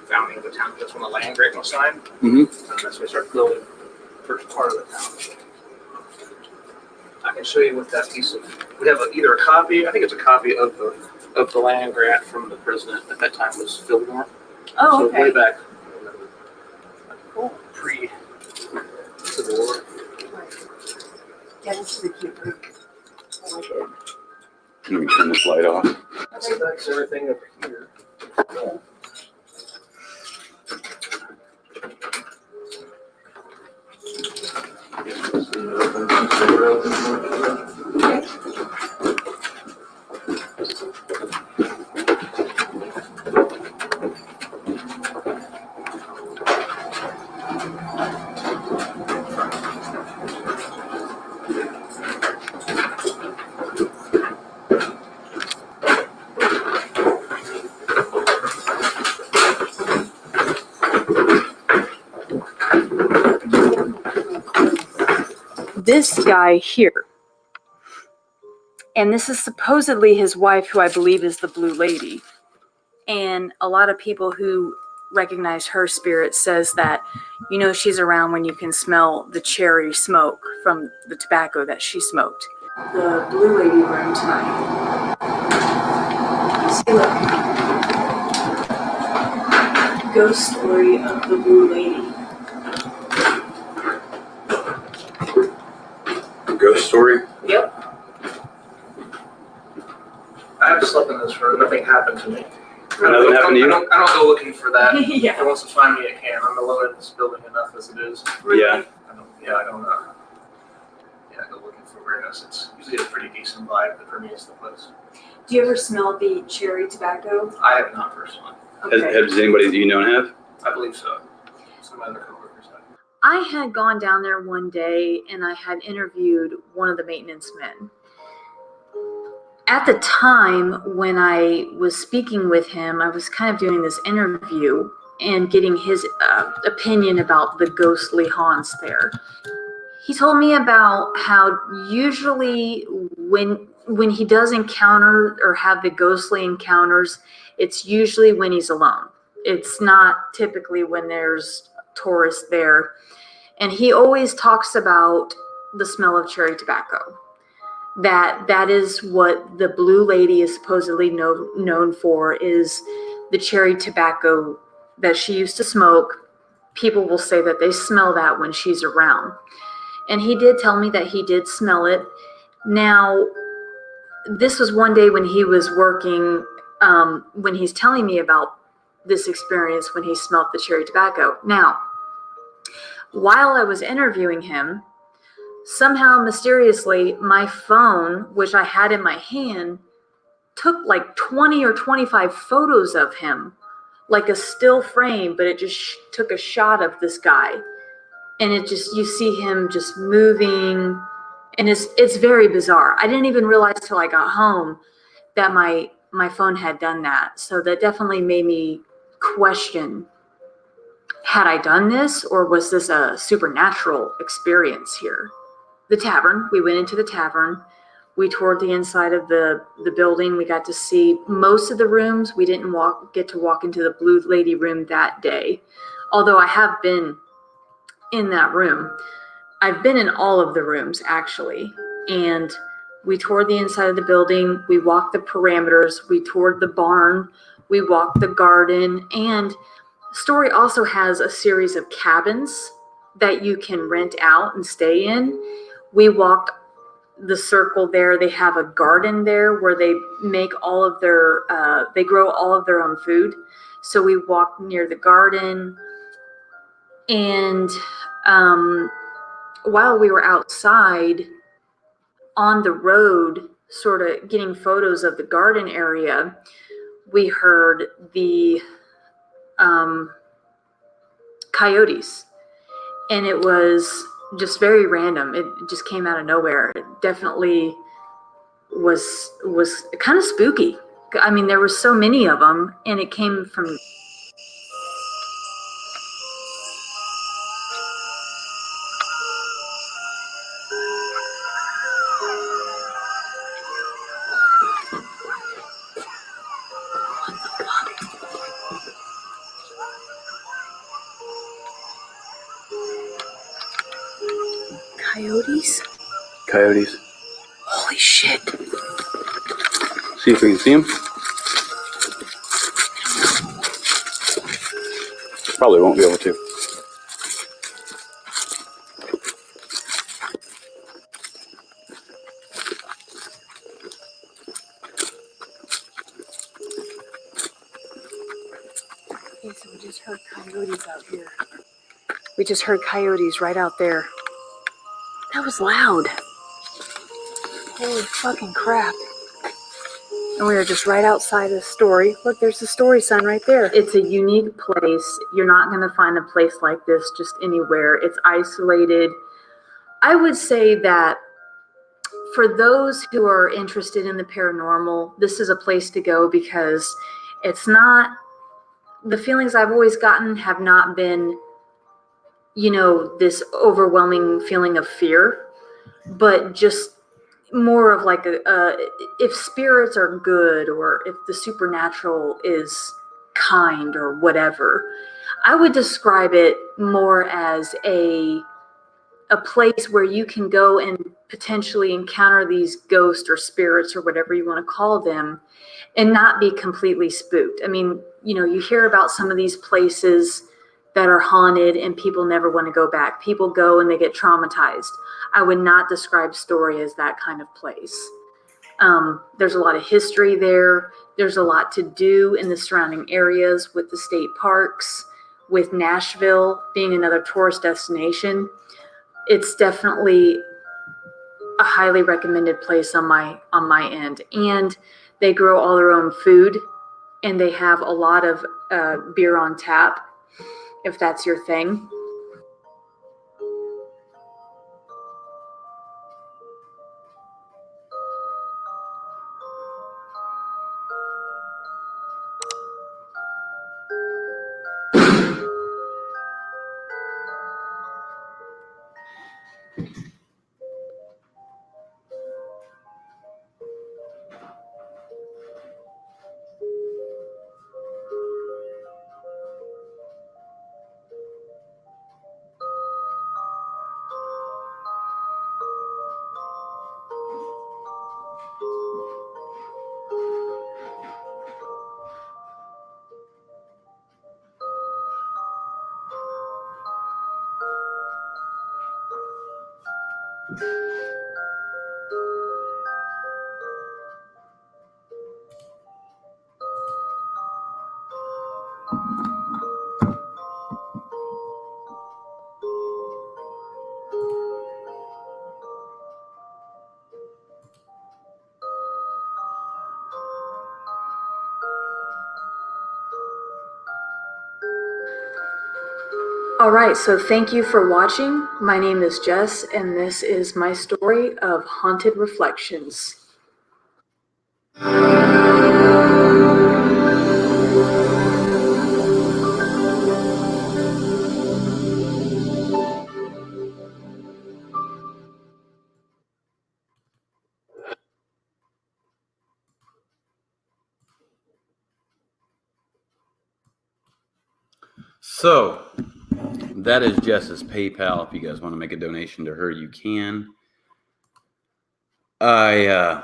founding of the town. That's when the land grant was signed. Mm-hmm. That's when we started building the first part of the town. I can show you what that piece of. We have either a copy. I think it's a copy of the land grant from the president at that time was Fillmore. Oh, So okay. way back. Cool. Pre Civil War. Right. Yeah, this is a cute room. I like it. Let me turn this light off. That's everything over here. This guy here, and this is supposedly his wife, who I believe is the Blue Lady. And a lot of people who recognize her spirit says that, you know, she's around when you can smell the cherry smoke from the tobacco that she smoked. The Blue Lady room tonight. See, look. Ghost story of the Blue Lady. Ghost story? Yep. I have slept in this room. Nothing happened to me. Nothing happened to you? I don't go looking for that. If Yeah. it wants to find me, it can. I'm alone in this building enough as it is. Yeah. I don't go looking for weirdness. It's usually a pretty decent vibe that permeates the place. Do you ever smell the cherry tobacco? I have not personally. Has anybody that you know have? I believe so. Some other coworkers have. I had gone down there one day and I had interviewed one of the maintenance men. At the time when I was speaking with him, I was kind of doing this interview and getting his opinion about the ghostly haunts there. He told me about how usually when he does encounter or have the ghostly encounters, it's usually when he's alone. It's not typically when there's tourists there. And he always talks about the smell of cherry tobacco. That is what the Blue Lady is supposedly known for, is the cherry tobacco that she used to smoke people will say that they smell that when she's around. And he did tell me that he did smell it. Now, this was one day when he was working, when he's telling me about this experience when he smelled the cherry tobacco. Now, while I was interviewing him, somehow mysteriously, my phone, which I had in my hand, took like 20 or 25 photos of him, like a still frame, but it just took a shot of this guy. And it just, you see him just moving, and it's very bizarre. I didn't even realize till I got home that my phone had done that. So that definitely made me question, had I done this, or was this a supernatural experience here? The tavern, we went into the tavern. We toured the inside of the building. We got to see most of the rooms. We didn't get to walk into the Blue Lady room that day, although I have been in that room. I've been in all of the rooms, actually. And we toured the inside of the building. We walked the perimeters. We toured the barn. We walked the garden. And the story also has a series of cabins that you can rent out and stay in. We walked the circle there. They have a garden there where they make all of their, they grow all of their own food. So we walked near the garden. And while we were outside on the road, sort of getting photos of the garden area, we heard the coyotes. And it was just very random. It just came out of nowhere. It definitely was kind of spooky. I mean, there were so many of them, and it came from... Coyotes? Coyotes. Holy shit. See if we can see them. Probably won't be able to. Okay, so we just heard coyotes out here. We just heard coyotes right out there. That was loud. Holy fucking crap. And we were just right outside the story. Look, there's the story sign right there. It's a unique place. You're not going to find a place like this just anywhere. It's isolated. I would say that for those who are interested in the paranormal, this is a place to go, because it's not, the feelings I've always gotten have not been, you know, this overwhelming feeling of fear, but just more of like if spirits are good, or if the supernatural is kind or whatever. I would describe it more as a place where you can go and potentially encounter these ghosts or spirits or whatever you want to call them, and not be completely spooked. I mean, you know, you hear about some of these places that are haunted and people never want to go back. People go and they get traumatized. I would not describe Story as that kind of place. There's a lot of history there. There's a lot to do in the surrounding areas with the state parks, with Nashville being another tourist destination. It's definitely a highly recommended place on my end. And they grow all their own food, and they have a lot of beer on tap, if that's your thing. All right, so thank you for watching. My name is Jess, and this is my story of Haunted Reflections. So that is Jess's PayPal. If you guys want to make a donation to her, you can. I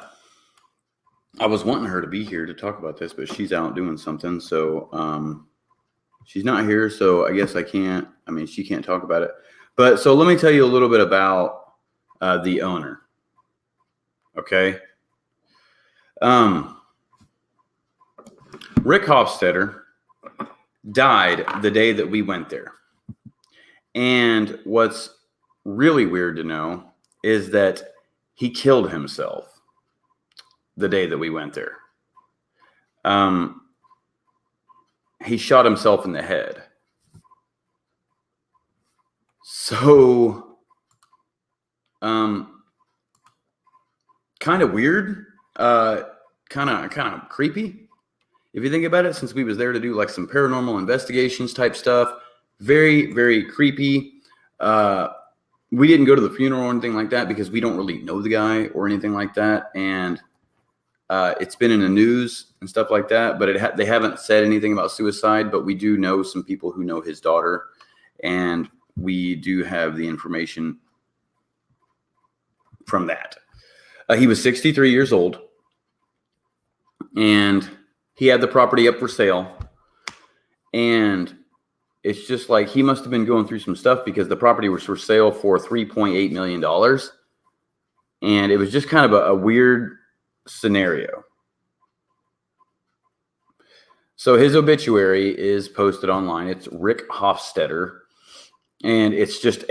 was wanting her to be here to talk about this, but she's out doing something. So she's not here. So I guess I can't. I mean, she can't talk about it. But so let me tell you a little bit about the owner. Okay. Rick Hofstetter died the day that we went there. And what's really weird to know is that he killed himself the day that we went there. He shot himself in the head. So, kind of weird, kind of creepy. If you think about it, since we was there to do like some paranormal investigations type stuff, very, very creepy. We didn't go to the funeral or anything like that because we don't really know the guy or anything like that. And it's been in the news and stuff like that, but they haven't said anything about suicide, but we do know some people who know his daughter, and we do have the information from that. He was 63 years old, and he had the property up for sale, and it's just like he must have been going through some stuff because the property was for sale for $3.8 million, and it was just kind of a weird scenario. So his obituary is posted online. It's Rick Hofstetter, and it's just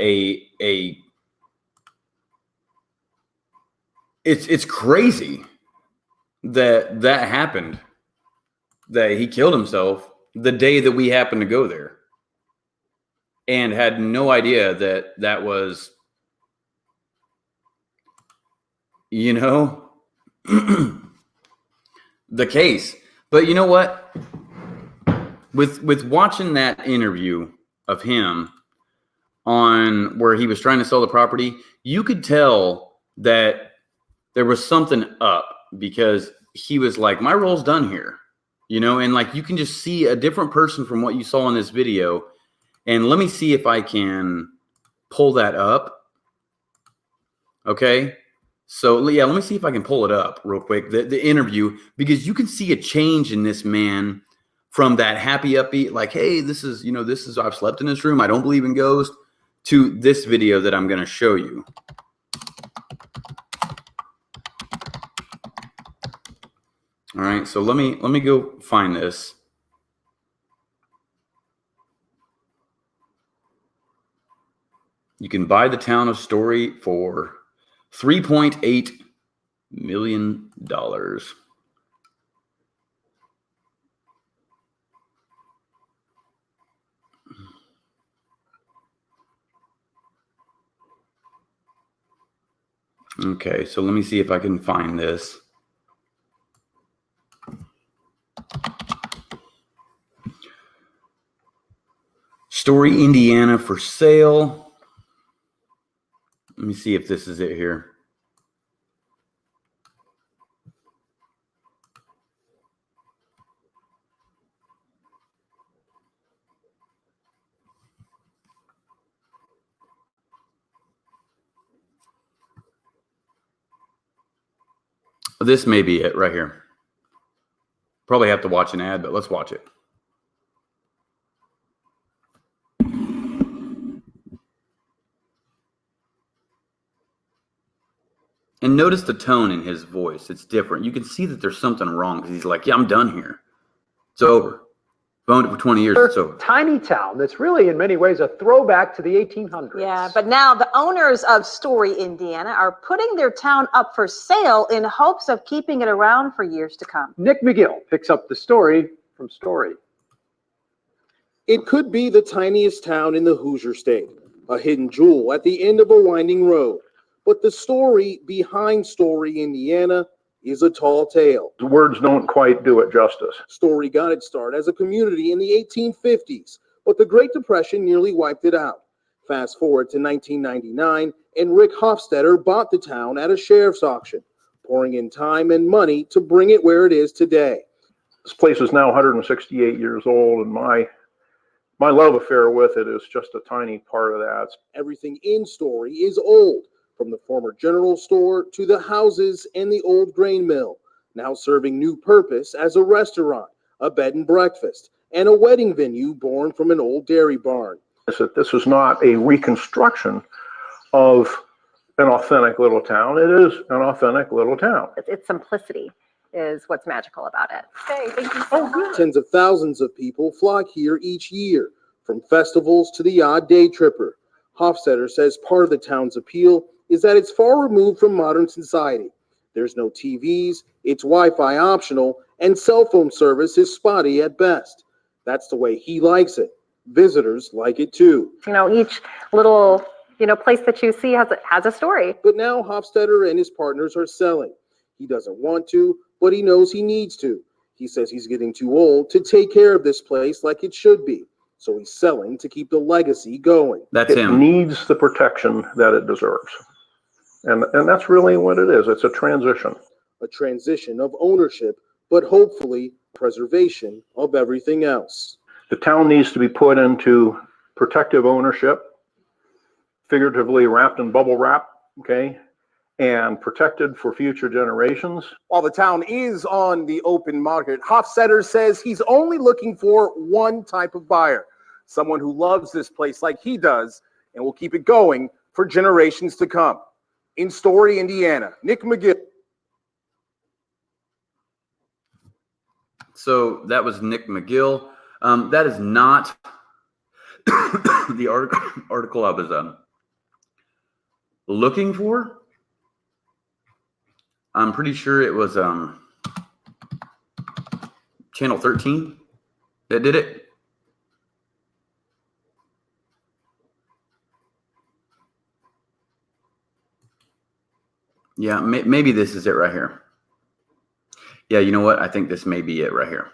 it's crazy that happened, that he killed himself the day that we happened to go there, and had no idea that was, the case. But you know what? With watching that interview of him on where he was trying to sell the property, you could tell that there was something up, because he was like, my role's done here, and like you can just see a different person from what you saw in this video. And let me see if I can pull that up. Okay. So yeah, let me see if I can pull it up real quick, the interview, because you can see a change in this man from that happy, upbeat, like, hey, this is, I've slept in this room, I don't believe in ghosts, to this video that I'm going to show you. All right. So let me go find this. You can buy the town of Story for $3.8 million. Okay, so let me see if I can find this. Story, Indiana for sale. Let me see if this is it here. This may be it right here. Probably have to watch an ad, but let's watch it. And notice the tone in his voice. It's different. You can see that there's something wrong because he's like, yeah, I'm done here. It's over. I've owned it for 20 years. It's over. Tiny town that's really in many ways a throwback to the 1800s. Yeah, but now the owners of Story, Indiana are putting their town up for sale in hopes of keeping it around for years to come. Nick McGill picks up the story from Story. It could be the tiniest town in the Hoosier State, a hidden jewel at the end of a winding road. But the story behind Story, Indiana, is a tall tale. The words don't quite do it justice. Story got its start as a community in the 1850s, but the Great Depression nearly wiped it out. Fast forward to 1999, and Rick Hofstetter bought the town at a sheriff's auction, pouring in time and money to bring it where it is today. This place is now 168 years old, and my love affair with it is just a tiny part of that. Everything in Story is old, from the former general store to the houses and the old grain mill, now serving new purpose as a restaurant, a bed and breakfast, and a wedding venue born from an old dairy barn. This is not a reconstruction of an authentic little town. It is an authentic little town. Its simplicity is what's magical about it. Okay, thank you so much. Tens of thousands of people flock here each year, from festivals to the odd day tripper. Hofstetter says part of the town's appeal is that it's far removed from modern society. There's no TVs, it's Wi-Fi optional, and cell phone service is spotty at best. That's the way he likes it. Visitors like it too. You know, each little, place that you see has a story. But now Hofstetter and his partners are selling. He doesn't want to, but he knows he needs to. He says he's getting too old to take care of this place like it should be. So he's selling to keep the legacy going. That's It him. needs the protection that it deserves. And that's really what it is. It's a transition. A transition of ownership, but hopefully preservation of everything else. The town needs to be put into protective ownership, figuratively wrapped in bubble wrap, okay, and protected for future generations. While the town is on the open market, Hofstetter says he's only looking for one type of buyer, someone who loves this place like he does and will keep it going for generations to come. In Story, Indiana, Nick McGill. So that was Nick McGill. That is not the article I was looking for. I'm pretty sure it was Channel 13 that did it. Yeah, maybe this is it right here. Yeah, you know what? I think this may be it right here.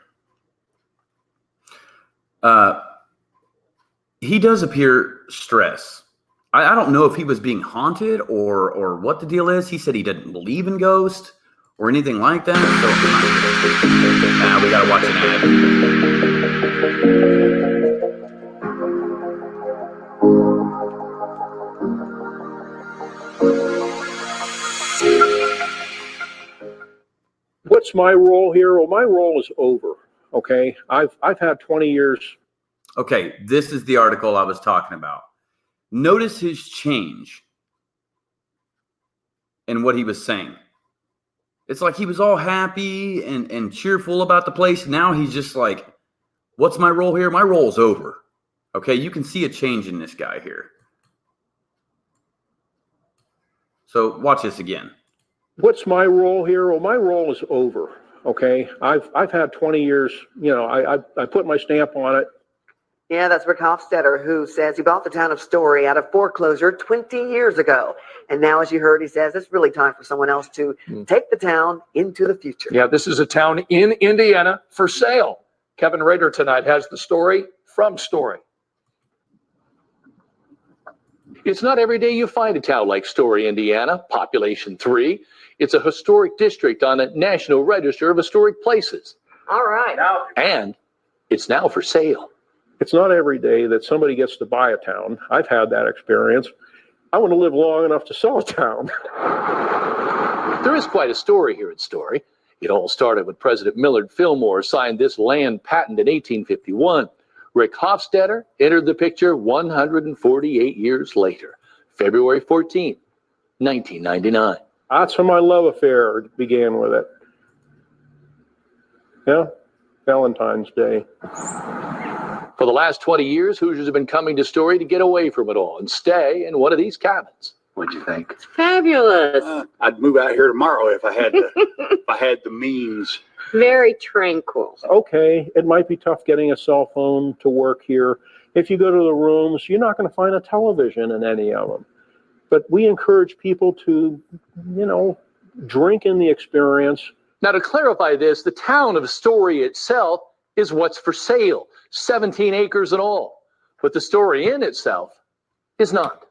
He does appear stressed. I don't know if he was being haunted or what the deal is. He said he didn't believe in ghosts or anything like that. So we gotta watch an ad. What's my role here? Well, my role is over. Okay, I've had 20 years. Okay, this is the article I was talking about. Notice his change in what he was saying. It's like he was all happy and cheerful about the place. Now he's just like, what's my role here? My role's over. Okay, you can see a change in this guy here. So watch this again. What's my role here? Well, my role is over. Okay, I've had 20 years. I put my stamp on it. Yeah, that's Rick Hofstetter, who says he bought the town of Story out of foreclosure 20 years ago. And now, as you heard, he says it's really time for someone else to take the town into the future. Yeah, this is a town in Indiana for sale. Kevin Rader tonight has the story from Story. It's not every day you find a town like Story, Indiana, population 3. It's a historic district on a National Register of Historic Places. All right. And it's now for sale. It's not every day that somebody gets to buy a town. I've had that experience. I want to live long enough to sell a town. There is quite a story here at Story. It all started when President Millard Fillmore signed this land patent in 1851. Rick Hofstetter entered the picture 148 years later, February 14, 1999. That's how my love affair began with it. Yeah, Valentine's Day. For the last 20 years, Hoosiers have been coming to Story to get away from it all and stay in one of these cabins. What'd you think? Fabulous. I'd move out here tomorrow if I had the means. Very tranquil. Okay, it might be tough getting a cell phone to work here. If you go to the rooms, you're not going to find a television in any of them. But we encourage people to, drink in the experience. Now, to clarify this, the town of Story itself is what's for sale, 17 acres in all. But the Story Inn itself is not.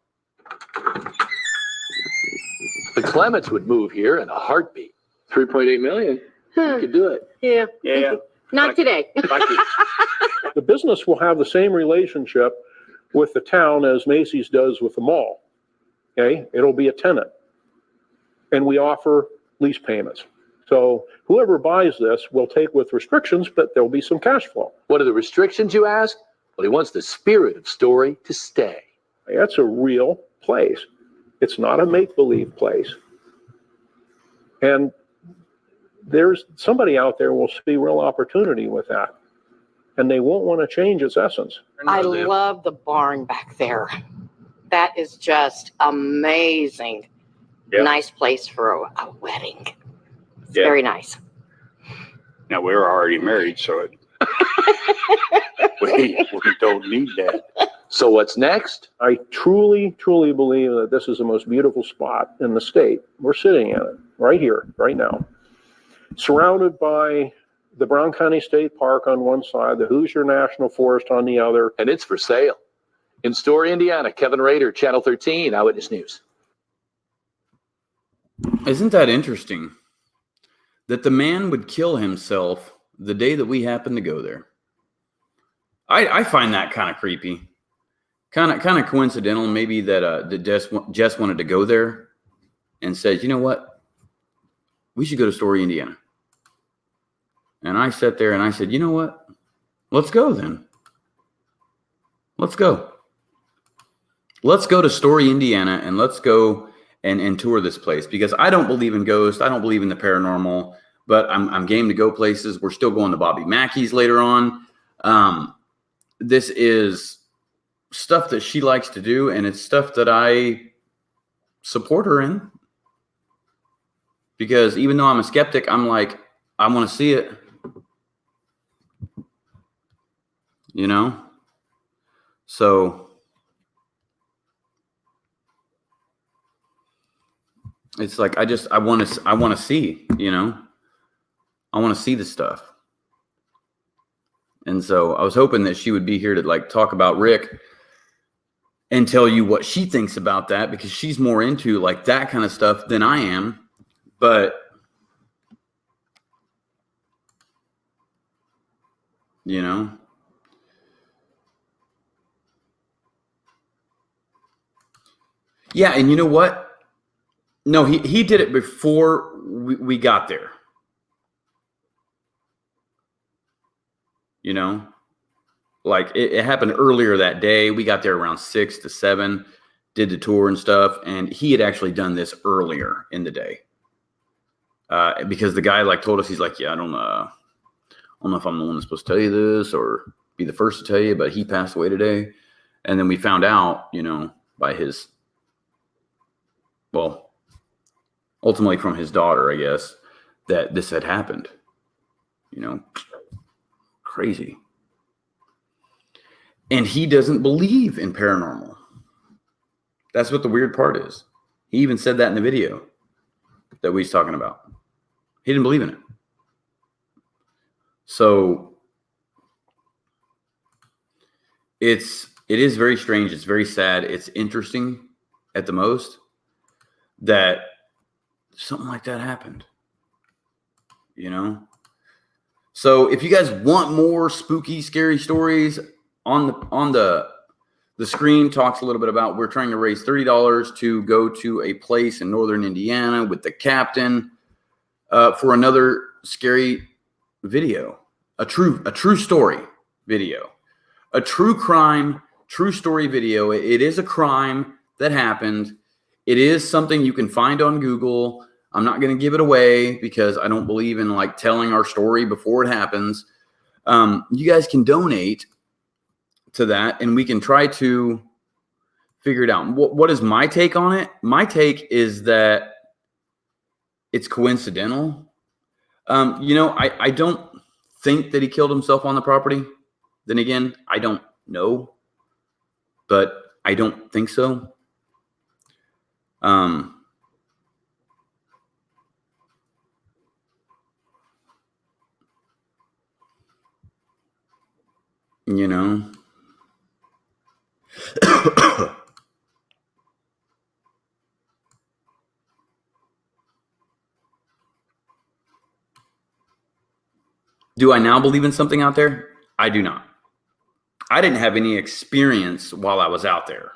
The Clements would move here in a heartbeat. 3.8 million. You could do it. Yeah. Yeah. Not today. The business will have the same relationship with the town as Macy's does with the mall. Okay, it'll be a tenant. And we offer lease payments. So whoever buys this will take with restrictions, but there'll be some cash flow. What are the restrictions, you ask? Well, he wants the spirit of Story to stay. That's a real place. It's not a make-believe place. And there's somebody out there will see real opportunity with that. And they won't want to change its essence. I love the barn back there. That is just amazing. Yeah. Nice place for a wedding. It's very nice. Now, we're already married, so we don't need that. So what's next? I truly, truly believe that this is the most beautiful spot in the state. We're sitting in it right here, right now. Surrounded by the Brown County State Park on one side, the Hoosier National Forest on the other. And it's for sale. In Story, Indiana, Kevin Rader, Channel 13, Eyewitness News. Isn't that interesting? That the man would kill himself the day that we happened to go there. I find that kind of creepy. Kind of coincidental, maybe that Jess wanted to go there and said, you know what? We should go to Story, Indiana. And I sat there and I said, you know what? Let's go then. Let's go. Let's go to Story, Indiana, and let's go and tour this place, because I don't believe in ghosts. I don't believe in the paranormal, but I'm game to go places. We're still going to Bobby Mackey's later on. This is stuff that she likes to do, and it's stuff that I support her in, because even though I'm a skeptic, I'm like, I want to see it, so it's like, I want to see, I want to see the stuff. And so I was hoping that she would be here to talk about Rick and tell you what she thinks about that, because she's more into that kind of stuff than I am. But yeah, and you know what? No, he did it before we got there. It happened earlier that day. We got there around 6 to 7, did the tour and stuff. And he had actually done this earlier in the day. Because the guy told us, he's like, yeah, I don't know if I'm the one that's supposed to tell you this or be the first to tell you, but he passed away today. And then we found out, by his, ultimately from his daughter, I guess, that this had happened. Crazy. And he doesn't believe in paranormal. That's what the weird part is. He even said that in the video that we was talking about. He didn't believe in it. So it is very strange. It's very sad. It's interesting at the most that something like that happened. So if you guys want more spooky, scary stories, on the screen talks a little bit about, we're trying to raise $30 to go to a place in northern Indiana with the captain for another scary video, a true story video, a true crime, true story video. It is a crime that happened. It is something you can find on Google. I'm not going to give it away because I don't believe in like telling our story before it happens. You guys can donate to that and we can try to figure it out. What is my take on it? My take is that it's coincidental. I don't think that he killed himself on the property. Then again, I don't know, but I don't think so. You know, do I now believe in something out there? I do not. I didn't have any experience while I was out there.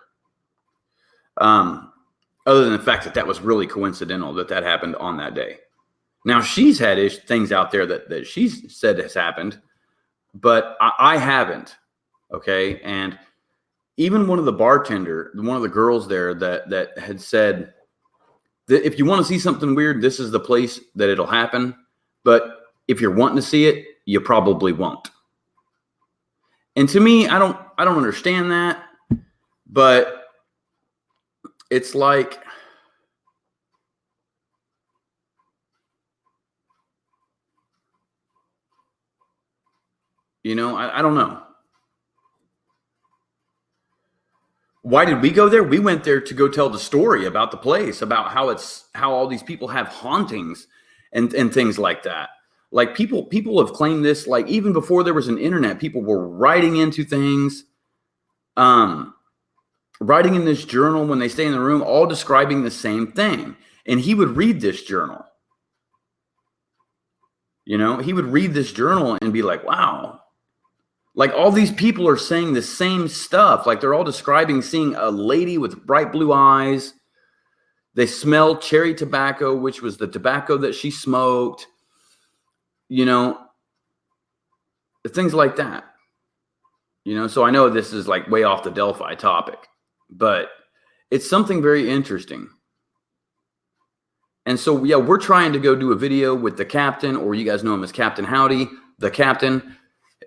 Other than the fact that that was really coincidental that happened on that day. Now, she's had things out there that she's said has happened, but I haven't. Okay. And even one of the girls there that had said that if you want to see something weird, this is the place that it'll happen. But if you're wanting to see it, you probably won't. And to me, I don't understand that, but it's like, I don't know. Why did we go there? We went there to go tell the story about the place, about how all these people have hauntings and things like that. Like people have claimed this, like even before there was an internet, people were writing into things, writing in this journal when they stay in the room, all describing the same thing. And he would read this journal. He would read this journal and be like, wow. Like all these people are saying the same stuff. Like they're all describing seeing a lady with bright blue eyes. They smelled cherry tobacco, which was the tobacco that she smoked. Things like that. So I know this is like way off the Delphi topic, but it's something very interesting. And so, yeah, we're trying to go do a video with the captain, or you guys know him as Captain Howdy. The captain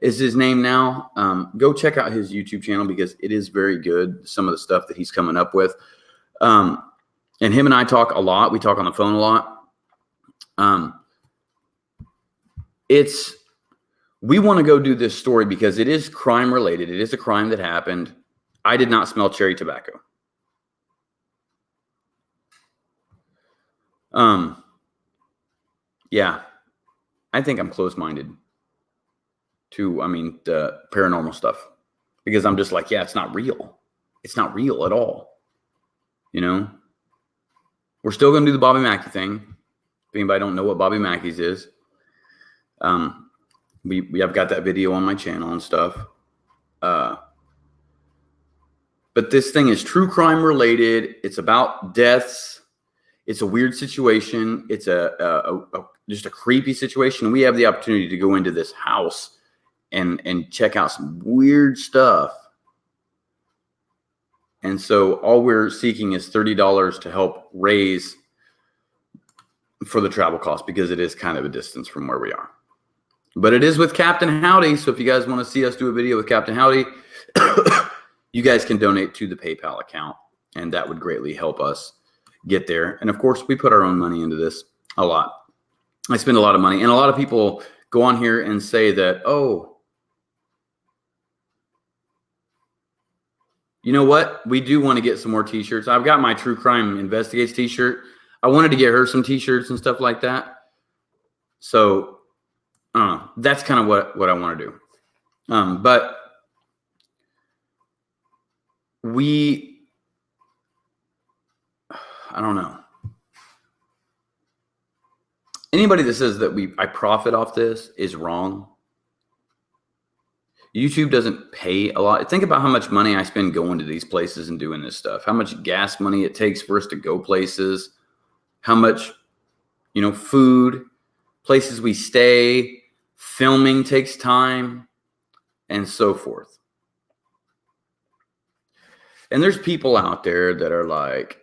is his name now. Go check out his YouTube channel because it is very good. Some of the stuff that he's coming up with. And him and I talk a lot. We talk on the phone a lot. We want to go do this story because it is crime related. It is a crime that happened. I did not smell cherry tobacco. Yeah, I think I'm closed-minded to, the paranormal stuff because I'm just like, yeah, it's not real. It's not real at all. We're still going to do the Bobby Mackey thing. If anybody don't know what Bobby Mackey's is, we have got that video on my channel and stuff. But this thing is true crime related. It's about deaths. It's a weird situation. It's just a creepy situation. We have the opportunity to go into this house and check out some weird stuff. And so all we're seeking is $30 to help raise for the travel cost because it is kind of a distance from where we are. But it is with Captain Howdy. So if you guys want to see us do a video with Captain Howdy, you guys can donate to the PayPal account. And that would greatly help us get there. And of course, we put our own money into this a lot. I spend a lot of money. And a lot of people go on here and say that, oh, you know what? We do want to get some more t-shirts. I've got my True Crime Investigates t-shirt. I wanted to get her some t-shirts and stuff like that. So that's kind of what I want to do. But I don't know. Anybody that says that I profit off this is wrong. YouTube doesn't pay a lot. Think about how much money I spend going to these places and doing this stuff. How much gas money it takes for us to go places. How much, food, places we stay, filming takes time, and so forth. And there's people out there that are like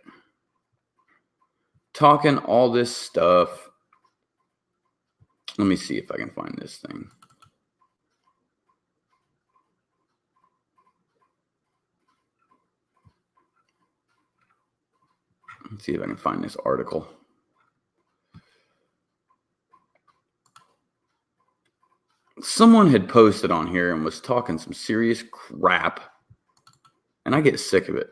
talking all this stuff. Let me see if I can find this thing. Let's see if I can find this article. Someone had posted on here and was talking some serious crap. And I get sick of it.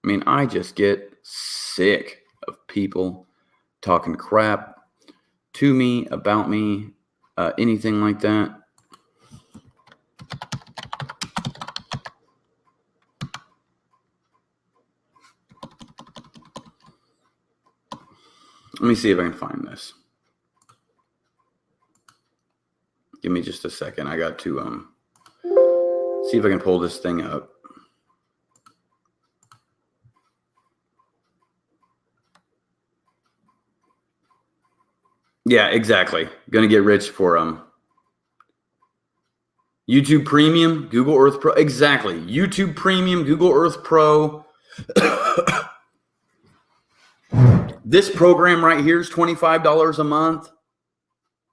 I mean, I just get sick of people talking crap to me, about me, anything like that. Let me see if I can find this. Give me just a second. I got to see if I can pull this thing up. Yeah, exactly. Gonna get rich for YouTube Premium, Google Earth Pro. Exactly. YouTube Premium, Google Earth Pro. This program right here is $25 a month.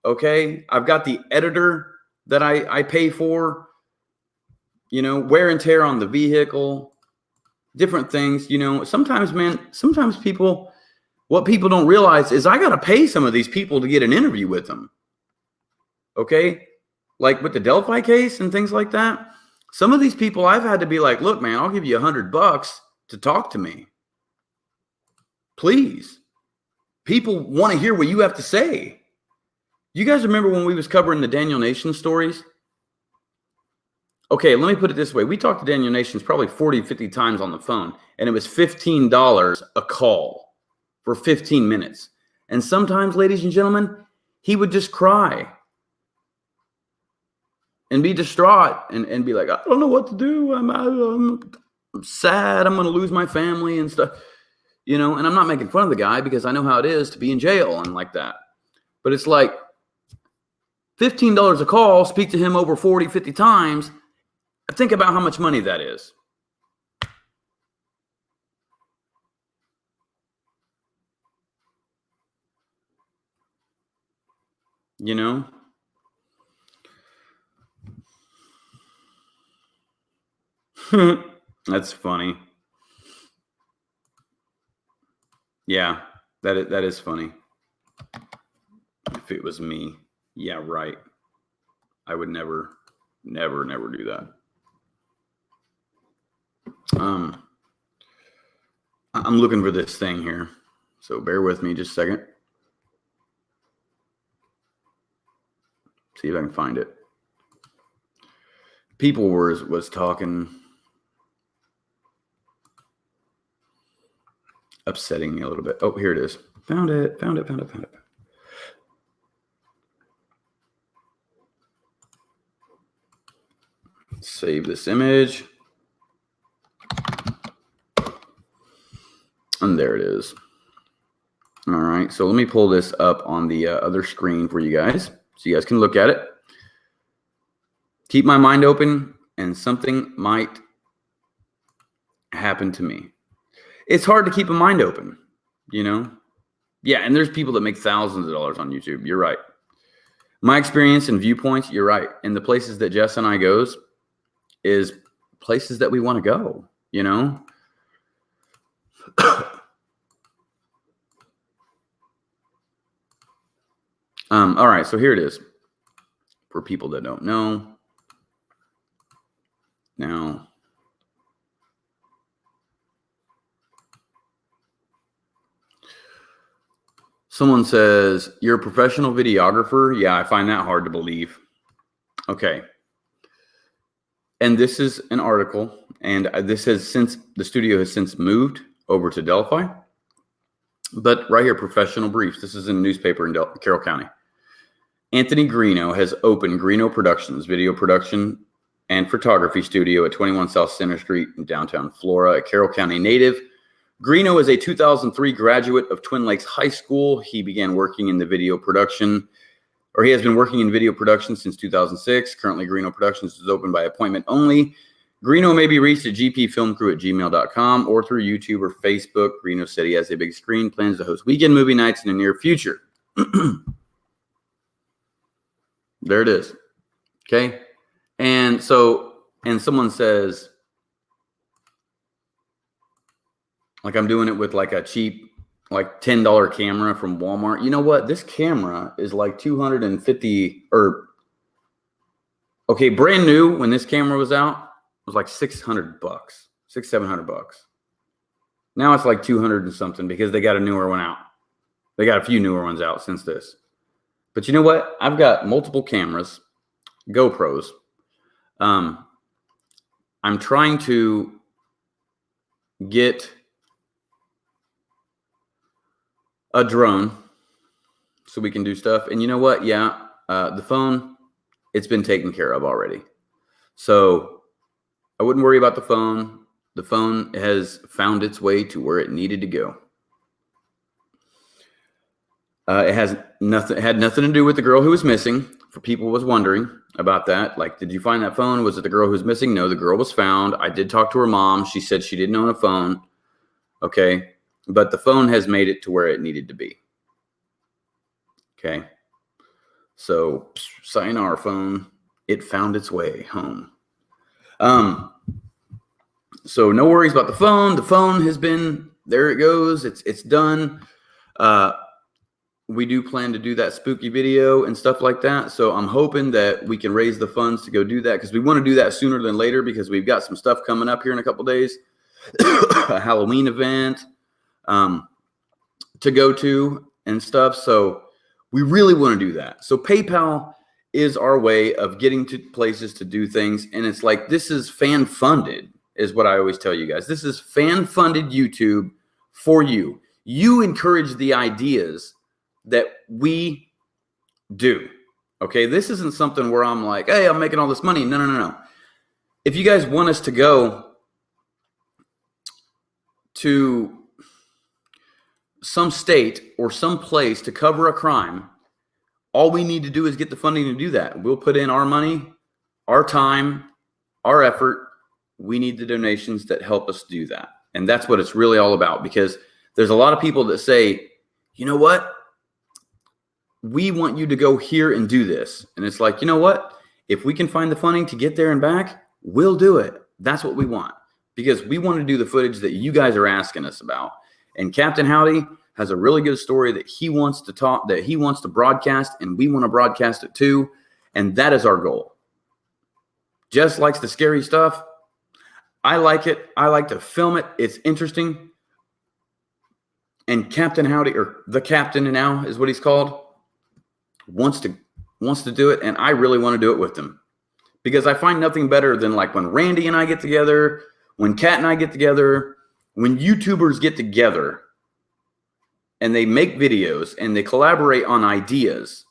Okay. I've got the editor that I pay for, you know, wear and tear on the vehicle, different things, you know. Sometimes, man, sometimes people, what people don't realize is I got to pay some of these people to get an interview with them. Okay. Like with the Delphi case and things like that. Some of these people I've had to be like, look, man, I'll give you $100 to talk to me. Please. People want to hear what you have to say. You guys remember when we was covering the Daniel Nation stories? Okay, let me put it this way. We talked to Daniel Nations probably 40, 50 times on the phone, and it was $15 a call for 15 minutes. And sometimes, ladies and gentlemen, he would just cry and be distraught and be like, I don't know what to do. I'm sad. I'm going to lose my family and stuff. You know, and I'm not making fun of the guy because I know how it is to be in jail and like that. But it's like $15 a call, speak to him over 40, 50 times. Think about how much money that is. You know? That's funny. Yeah, that is funny. If it was me, yeah, right. I would never do that. I'm looking for this thing here, so bear with me just a second. See if I can find it. People was talking, upsetting me a little bit. Oh, here it is. Found it. Save this image. And there it is. All right. So let me pull this up on the other screen for you guys so you guys can look at it. Keep my mind open and something might happen to me. It's hard to keep a mind open, you know? Yeah, and there's people that make thousands of dollars on YouTube. You're right. My experience and viewpoints, you're right. And the places that Jess and I goes is places that we want to go, you know? All right, so here it is. For people that don't know. Now, someone says, you're a professional videographer? Yeah, I find that hard to believe. Okay. And this is an article, and this has since, the studio has since moved over to Delphi. But right here, professional briefs. This is in a newspaper in Carroll County. Anthony Greeno has opened Greeno Productions, video production and photography studio at 21 South Center Street in downtown Flora, a Carroll County native. Greeno is a 2003 graduate of Twin Lakes High School. He began working in the video production, he has been working in video production since 2006. Currently, Greeno Productions is open by appointment only. Greeno may be reached at gpfilmcrew@gmail.com or through YouTube or Facebook. Greeno said he has a big screen, plans to host weekend movie nights in the near future. There it is. Okay. And someone says, like, I'm doing it with like a cheap, like $10 camera from Walmart. You know what? This camera is like 250 or okay, brand new when this camera was out, it was like $600, $700. Now it's like 200 and something because they got a newer one out. They got a few newer ones out since this. But you know what? I've got multiple cameras, GoPros. I'm trying to get a drone so we can do stuff. And you know what? Yeah, the phone, it's been taken care of already. So I wouldn't worry about the phone. The phone has found its way to where it needed to go. It had nothing to do with the girl who was missing. For people who was wondering about that, like, did you find that phone? Was it the girl who was missing? No, the girl was found. I did talk to her mom. She said she didn't own a phone. Okay, but the phone has made it to where it needed to be. Okay, so sayonara, phone. It found its way home. So no worries about the phone. The phone has been, there it goes. It's done. We do plan to do that spooky video and stuff like that. So I'm hoping that we can raise the funds to go do that, because we want to do that sooner than later, because we've got some stuff coming up here in a couple days. A Halloween event to go to and stuff. So we really want to do that. So PayPal is our way of getting to places to do things. And it's like, this is fan funded, is what I always tell you guys. This is fan funded YouTube for you. You encourage the ideas that we do. Okay, this isn't something where I'm like, hey, I'm making all this money. No. If you guys want us to go to some state or some place to cover a crime, all we need to do is get the funding to do that. We'll put in our money, our time, our effort. We need the donations that help us do that. And that's what it's really all about, because there's a lot of people that say, you know what? We want you to go here and do this. And it's like, you know what? If we can find the funding to get there and back, we'll do it. That's what we want, because we want to do the footage that you guys are asking us about. And Captain Howdy has a really good story that he wants to broadcast, and we want to broadcast it too. And that is our goal. Jess likes the scary stuff. I like it. I like to film it. It's interesting. And Captain Howdy, or the Captain now is what he's called, wants to do it, and I really want to do it with him, because I find nothing better than like when Randy and I get together, when Kat and I get together, when YouTubers get together and they make videos and they collaborate on ideas.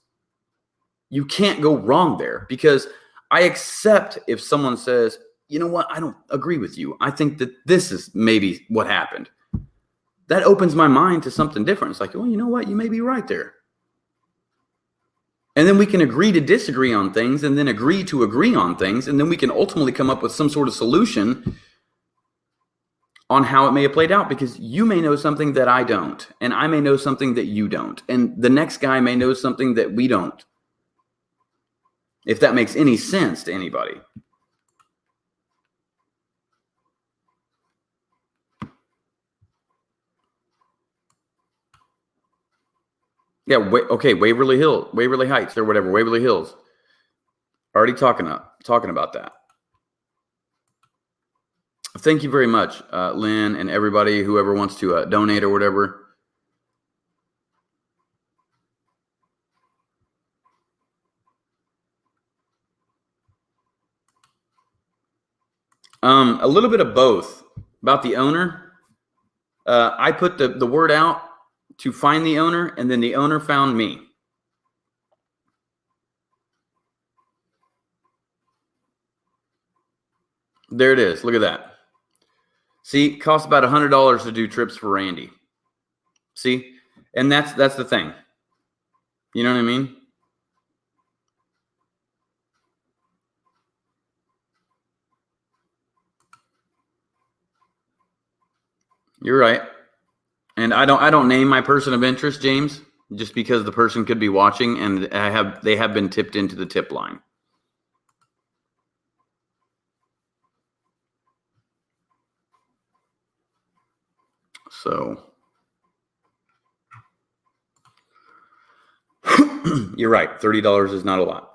You can't go wrong there, because I accept if someone says, you know what, I don't agree with you. I think that this is maybe what happened. That opens my mind to something different. It's like, well, you know what, you may be right there. And then we can agree to disagree on things, and then agree to agree on things. And then we can ultimately come up with some sort of solution on how it may have played out, because you may know something that I don't, and I may know something that you don't, and the next guy may know something that we don't. If that makes any sense to anybody. Yeah, okay, Waverly Heights or whatever, Waverly Hills. Already talking about that. Thank you very much, Lynn, and everybody, whoever wants to donate or whatever. A little bit of both. About the owner, I put the word out to find the owner, and then the owner found me. There it is. Look at that. See, it costs about $100 to do trips for Randy. See, and that's the thing. You know what I mean? You're right. And I don't name my person of interest, James, just because the person could be watching, and they have been tipped into the tip line. So you're right. $30 is not a lot.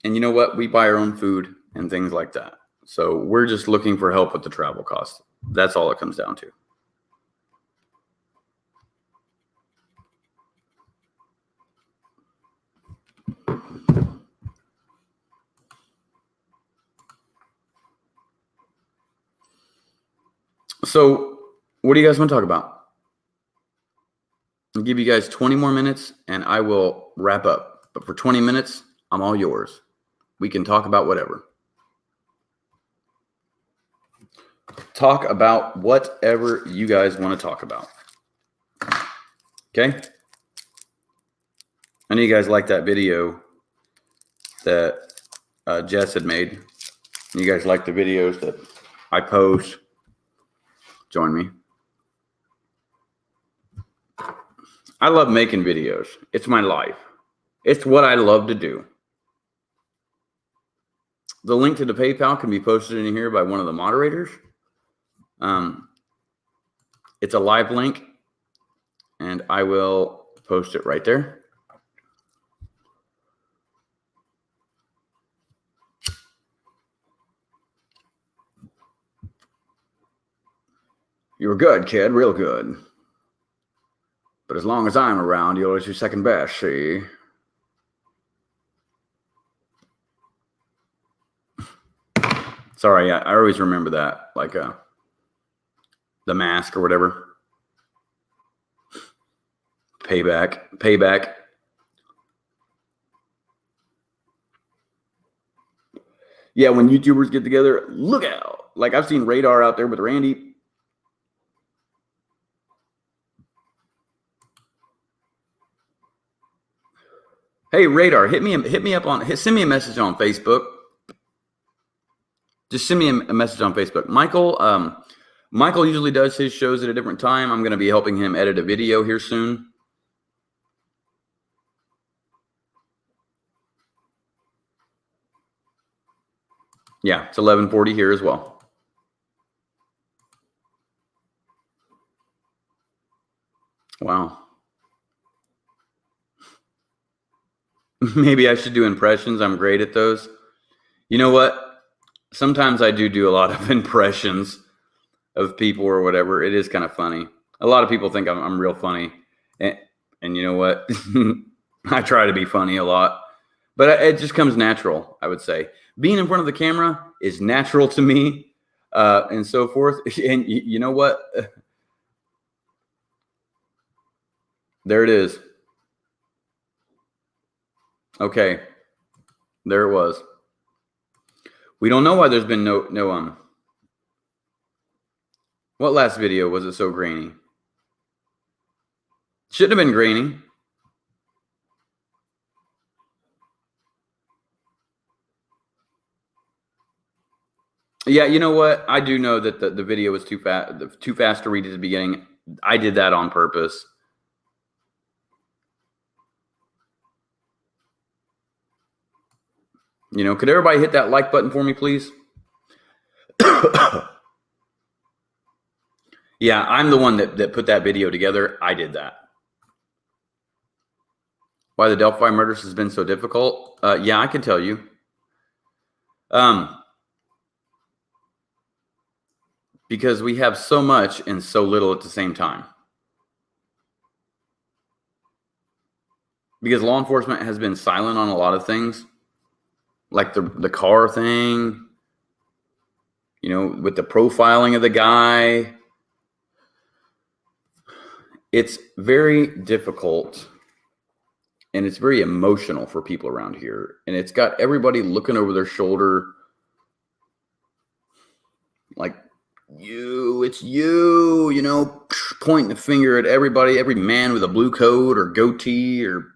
And you know what? We buy our own food and things like that. So we're just looking for help with the travel costs. That's all it comes down to. So what do you guys want to talk about? I'll give you guys 20 more minutes and I will wrap up. But for 20 minutes, I'm all yours. We can talk about whatever. Talk about whatever you guys want to talk about. Okay? I know you guys like that video that Jess had made. You guys like the videos that I post. Join me. I love making videos. It's my life. It's what I love to do. The link to the PayPal can be posted in here by one of the moderators. It's a live link, and I will post it right there. You were good, kid, real good. But as long as I'm around, you're always your second best, see? Sorry, I always remember that, like The Mask or whatever. Payback. Yeah, when YouTubers get together, look out. Like I've seen Radar out there with Randy. Hey, Radar, hit me up on, send me a message on Facebook. Just send me a message on Facebook. Michael usually does his shows at a different time. I'm going to be helping him edit a video here soon. Yeah, it's 11:40 here as well. Wow. Maybe I should do impressions. I'm great at those. You know what? Sometimes I do a lot of impressions of people or whatever. It is kind of funny. A lot of people think I'm real funny. And you know what? I try to be funny a lot. But it just comes natural, I would say. Being in front of the camera is natural to me and so forth. And you know what? There it is. Okay. There it was. We don't know why there's been no what last video was it so grainy? Shouldn't have been grainy. Yeah, you know what? I do know that the video was too fast to read at the beginning. I did that on purpose. You know, could everybody hit that like button for me, please? Yeah, I'm the one that put that video together. I did that. Why the Delphi Murders has been so difficult? Yeah, I can tell you. Because we have so much and so little at the same time. Because law enforcement has been silent on a lot of things. Like the car thing, you know, with the profiling of the guy. It's very difficult and it's very emotional for people around here. And it's got everybody looking over their shoulder like, it's you know, pointing the finger at everybody, every man with a blue coat or goatee or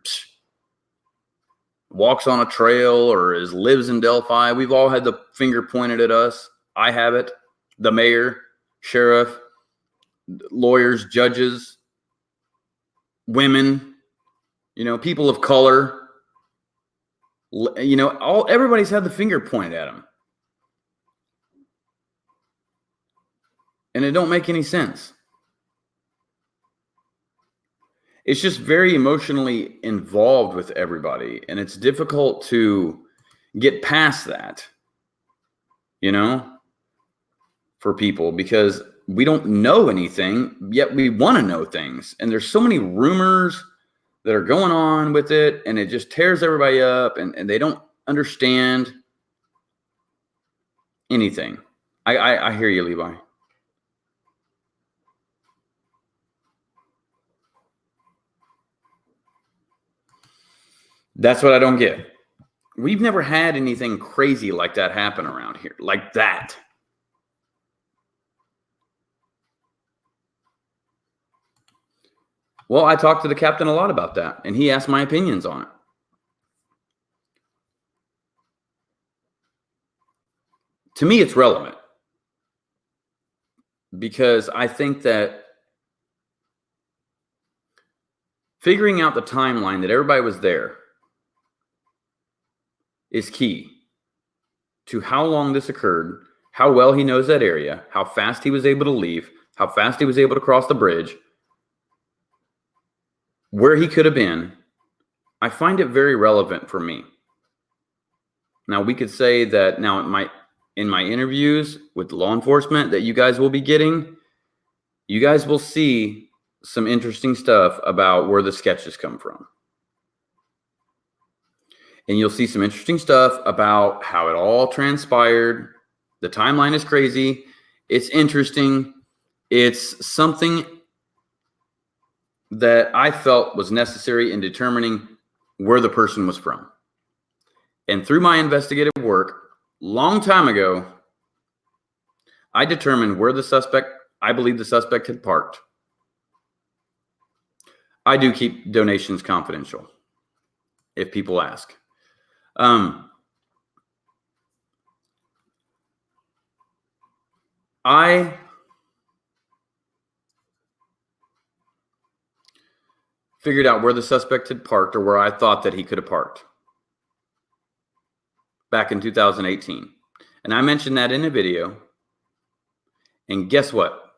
walks on a trail or lives in Delphi. We've all had the finger pointed at us. I have it. The mayor, sheriff, lawyers, judges, women, people of color, everybody's had the finger pointed at them. And it don't make any sense. It's just very emotionally involved with everybody. And it's difficult to get past that, for people, because we don't know anything, yet we want to know things. And there's so many rumors that are going on with it, and it just tears everybody up, and they don't understand anything. I hear you, Levi. That's what I don't get. We've never had anything crazy like that happen around here, like that. Well, I talked to the captain a lot about that, and he asked my opinions on it. To me, it's relevant because I think that figuring out the timeline that everybody was there is key to how long this occurred, how well he knows that area, how fast he was able to leave, how fast he was able to cross the bridge, where he could have been. I find it very relevant for me. Now, we could say that now in my interviews with law enforcement that you guys will be getting, you guys will see some interesting stuff about where the sketches come from. And you'll see some interesting stuff about how it all transpired. The timeline is crazy. It's interesting. It's something that I felt was necessary in determining where the person was from. And through my investigative work, long time ago, I determined where I believe the suspect had parked. I do keep donations confidential, if people ask. I figured out where the suspect had parked, or where I thought that he could have parked back in 2018. And I mentioned that in a video. And guess what?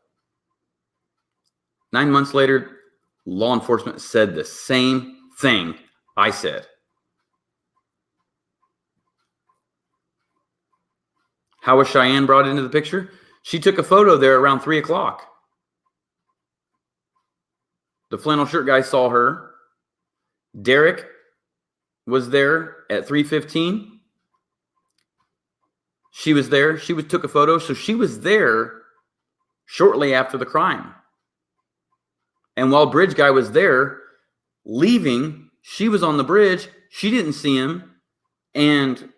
9 months later, law enforcement said the same thing I said. How was Cheyenne brought into the picture? She took a photo there around 3 o'clock. The flannel shirt guy saw her. Derek was there at 3:15. She was there. She took a photo. So she was there shortly after the crime. And while bridge guy was there leaving, she was on the bridge. She didn't see him. And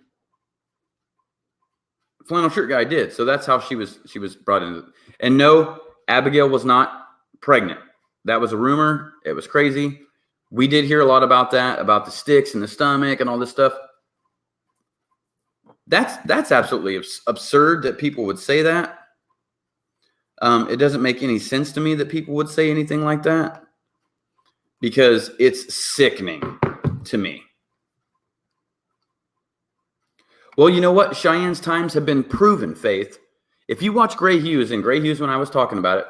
flannel shirt guy did. So that's how she was brought in. And no, Abigail was not pregnant. That was a rumor. It was crazy. We did hear a lot about that, about the sticks in the stomach and all this stuff. That's absolutely absurd that people would say that. It doesn't make any sense to me that people would say anything like that, because it's sickening to me. Well, you know what? Cheyenne's times have been proven, Faith. If you watch Gray Hughes, and Gray Hughes when I was talking about it,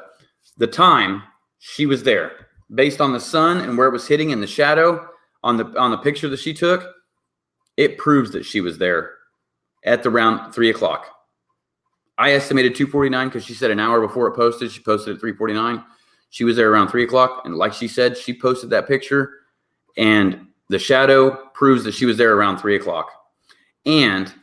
the time she was there, based on the sun and where it was hitting in the shadow on the picture that she took, it proves that she was there at around 3 o'clock. I estimated 2:49 because she said an hour before it posted. She posted at 3:49. She was there around 3 o'clock. And like she said, she posted that picture, and the shadow proves that she was there around 3 o'clock. And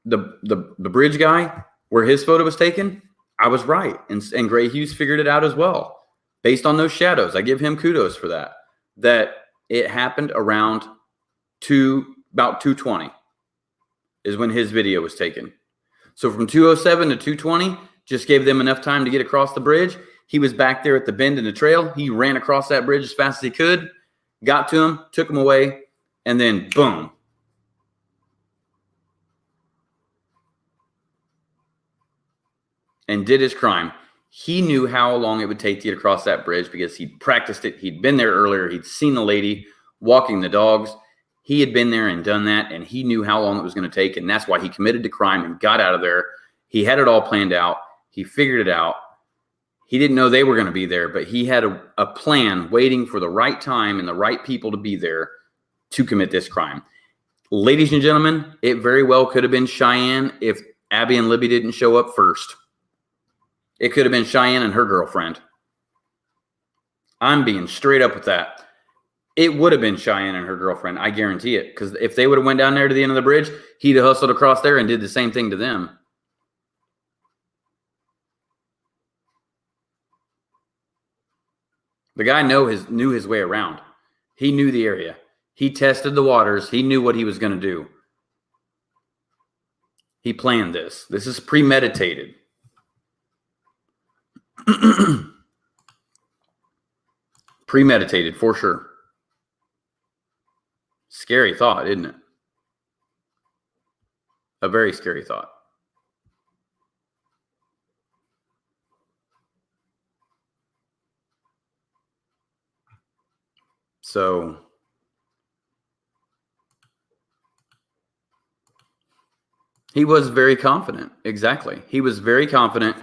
the bridge guy, where his photo was taken, I was right. And Gray Hughes figured it out as well. Based on those shadows, I give him kudos for that. That it happened around about 2:20 is when his video was taken. So from 2:07 to 2:20, just gave them enough time to get across the bridge. He was back there at the bend in the trail. He ran across that bridge as fast as he could, got to him, took him away, and then boom. And did his crime. He knew how long it would take to get across that bridge because he'd practiced it. He'd been there earlier. He'd seen the lady walking the dogs. He had been there and done that, and he knew how long it was going to take, and that's why he committed to crime and got out of there. He had it all planned out. He figured it out. He didn't know they were going to be there, but he had a plan waiting for the right time and the right people to be there to commit this crime. Ladies and gentlemen, it very well could have been Cheyenne if Abby and Libby didn't show up first. It could have been Cheyenne and her girlfriend. I'm being straight up with that. It would have been Cheyenne and her girlfriend. I guarantee it. Because if they would have went down there to the end of the bridge, he'd have hustled across there and did the same thing to them. The guy knew his way around. He knew the area. He tested the waters. He knew what he was going to do. He planned this. This is premeditated. Premeditated for sure. Scary thought, isn't it? A very scary thought. So he was very confident. Exactly. He was very confident.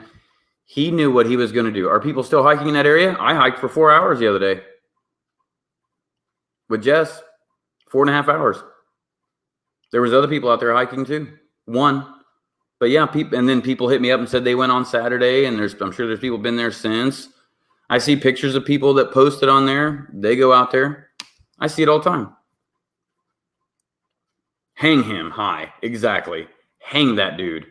He knew what he was going to do. Are people still hiking in that area? I hiked for 4 hours the other day with Jess. 4.5 hours. There was other people out there hiking too. One. But yeah, and then people hit me up and said they went on Saturday, and I'm sure there's people been there since. I see pictures of people that posted on there. They go out there. I see it all the time. Hang him high. Exactly. Hang that dude.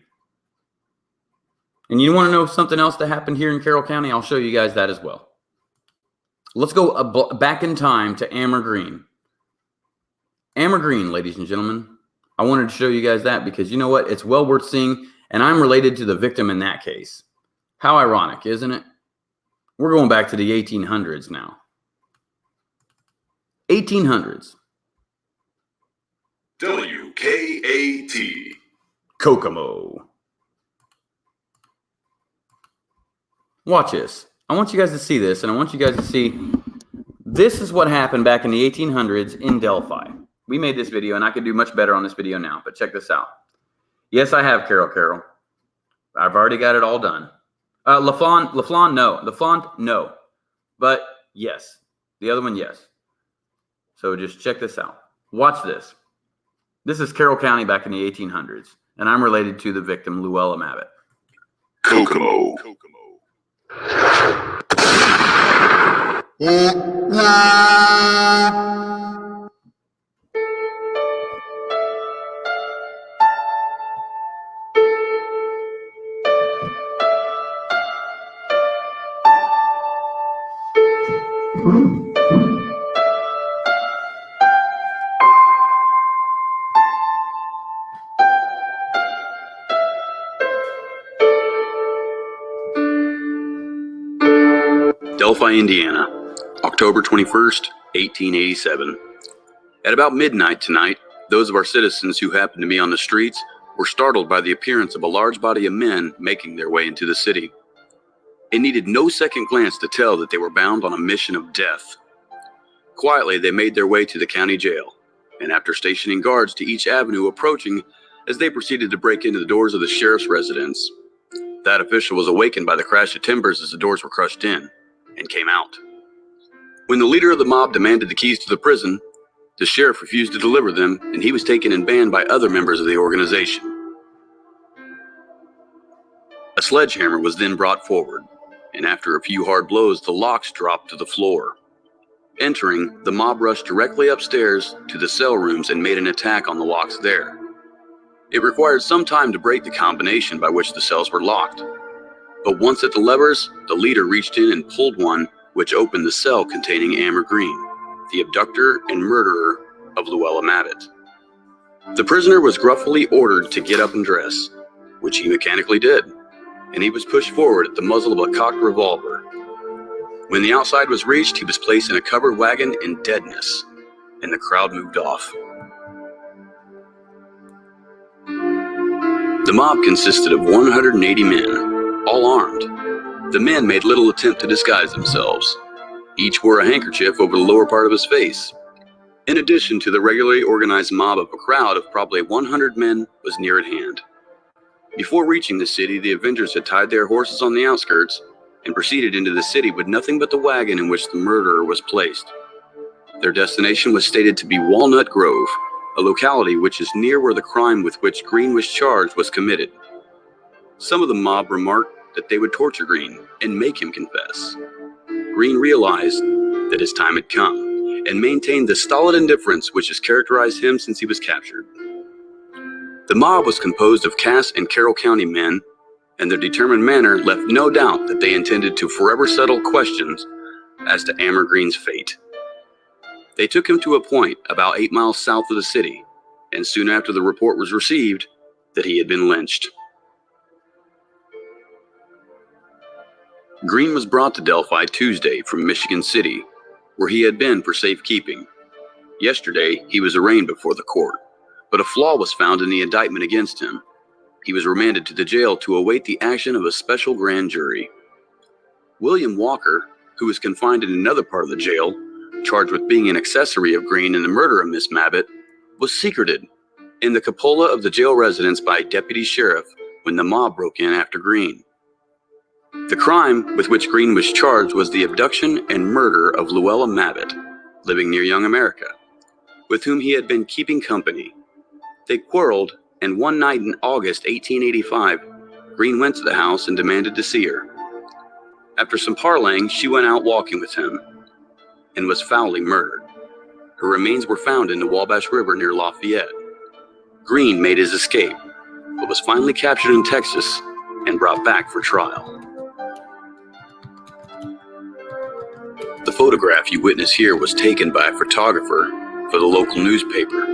And you want to know something else that happened here in Carroll County? I'll show you guys that as well. Let's go back in time to Amber Green. Amber Green, ladies and gentlemen. I wanted to show you guys that because you know what? It's well worth seeing, and I'm related to the victim in that case. How ironic, isn't it? We're going back to the 1800s now. 1800s. WKAT. Kokomo. Watch this. I want you guys to see this, and I want you guys to see this is what happened back in the 1800s in Delphi. We made this video, and I could do much better on this video now, but check this out. Yes, I have Carol. I've already got it all done. LaFlawn, no. LaFlawn, no. But yes. The other one, yes. So just check this out. Watch this. This is Carroll County back in the 1800s, and I'm related to the victim, Luella Mabbitt. Kokomo. Delphi, Indiana, October 21st, 1887. At about midnight tonight, those of our citizens who happened to be on the streets were startled by the appearance of a large body of men making their way into the city. It needed no second glance to tell that they were bound on a mission of death. Quietly, they made their way to the county jail, and after stationing guards to each avenue approaching, as they proceeded to break into the doors of the sheriff's residence, that official was awakened by the crash of timbers as the doors were crushed in, and came out. When the leader of the mob demanded the keys to the prison, the sheriff refused to deliver them, and he was taken in band by other members of the organization. A sledgehammer was then brought forward, and after a few hard blows, the locks dropped to the floor. Entering, the mob rushed directly upstairs to the cell rooms and made an attack on the locks there. It required some time to break the combination by which the cells were locked. But once at the levers, the leader reached in and pulled one, which opened the cell containing Amber Green, the abductor and murderer of Luella Mabbitt. The prisoner was gruffly ordered to get up and dress, which he mechanically did, and he was pushed forward at the muzzle of a cocked revolver. When the outside was reached, he was placed in a covered wagon in deadness, and the crowd moved off. The mob consisted of 180 men, all armed. The men made little attempt to disguise themselves. Each wore a handkerchief over the lower part of his face. In addition to the regularly organized mob of a crowd of probably 100 men was near at hand. Before reaching the city, the Avengers had tied their horses on the outskirts and proceeded into the city with nothing but the wagon in which the murderer was placed. Their destination was stated to be Walnut Grove, a locality which is near where the crime with which Green was charged was committed. Some of the mob remarked that they would torture Green and make him confess. Green realized that his time had come and maintained the stolid indifference which has characterized him since he was captured. The mob was composed of Cass and Carroll County men, and their determined manner left no doubt that they intended to forever settle questions as to Amber Green's fate. They took him to a point about 8 miles south of the city, and soon after the report was received that he had been lynched. Green was brought to Delphi Tuesday from Michigan City, where he had been for safekeeping. Yesterday, he was arraigned before the court, but a flaw was found in the indictment against him. He was remanded to the jail to await the action of a special grand jury. William Walker, who was confined in another part of the jail, charged with being an accessory of Green in the murder of Miss Mabbitt, was secreted in the cupola of the jail residence by a deputy sheriff when the mob broke in after Green. The crime with which Green was charged was the abduction and murder of Luella Mabbitt, living near Young America, with whom he had been keeping company. They quarreled, and one night in August 1885, Green went to the house and demanded to see her. After some parleying, she went out walking with him and was foully murdered. Her remains were found in the Wabash River near Lafayette. Green made his escape, but was finally captured in Texas and brought back for trial. The photograph you witness here was taken by a photographer for the local newspaper.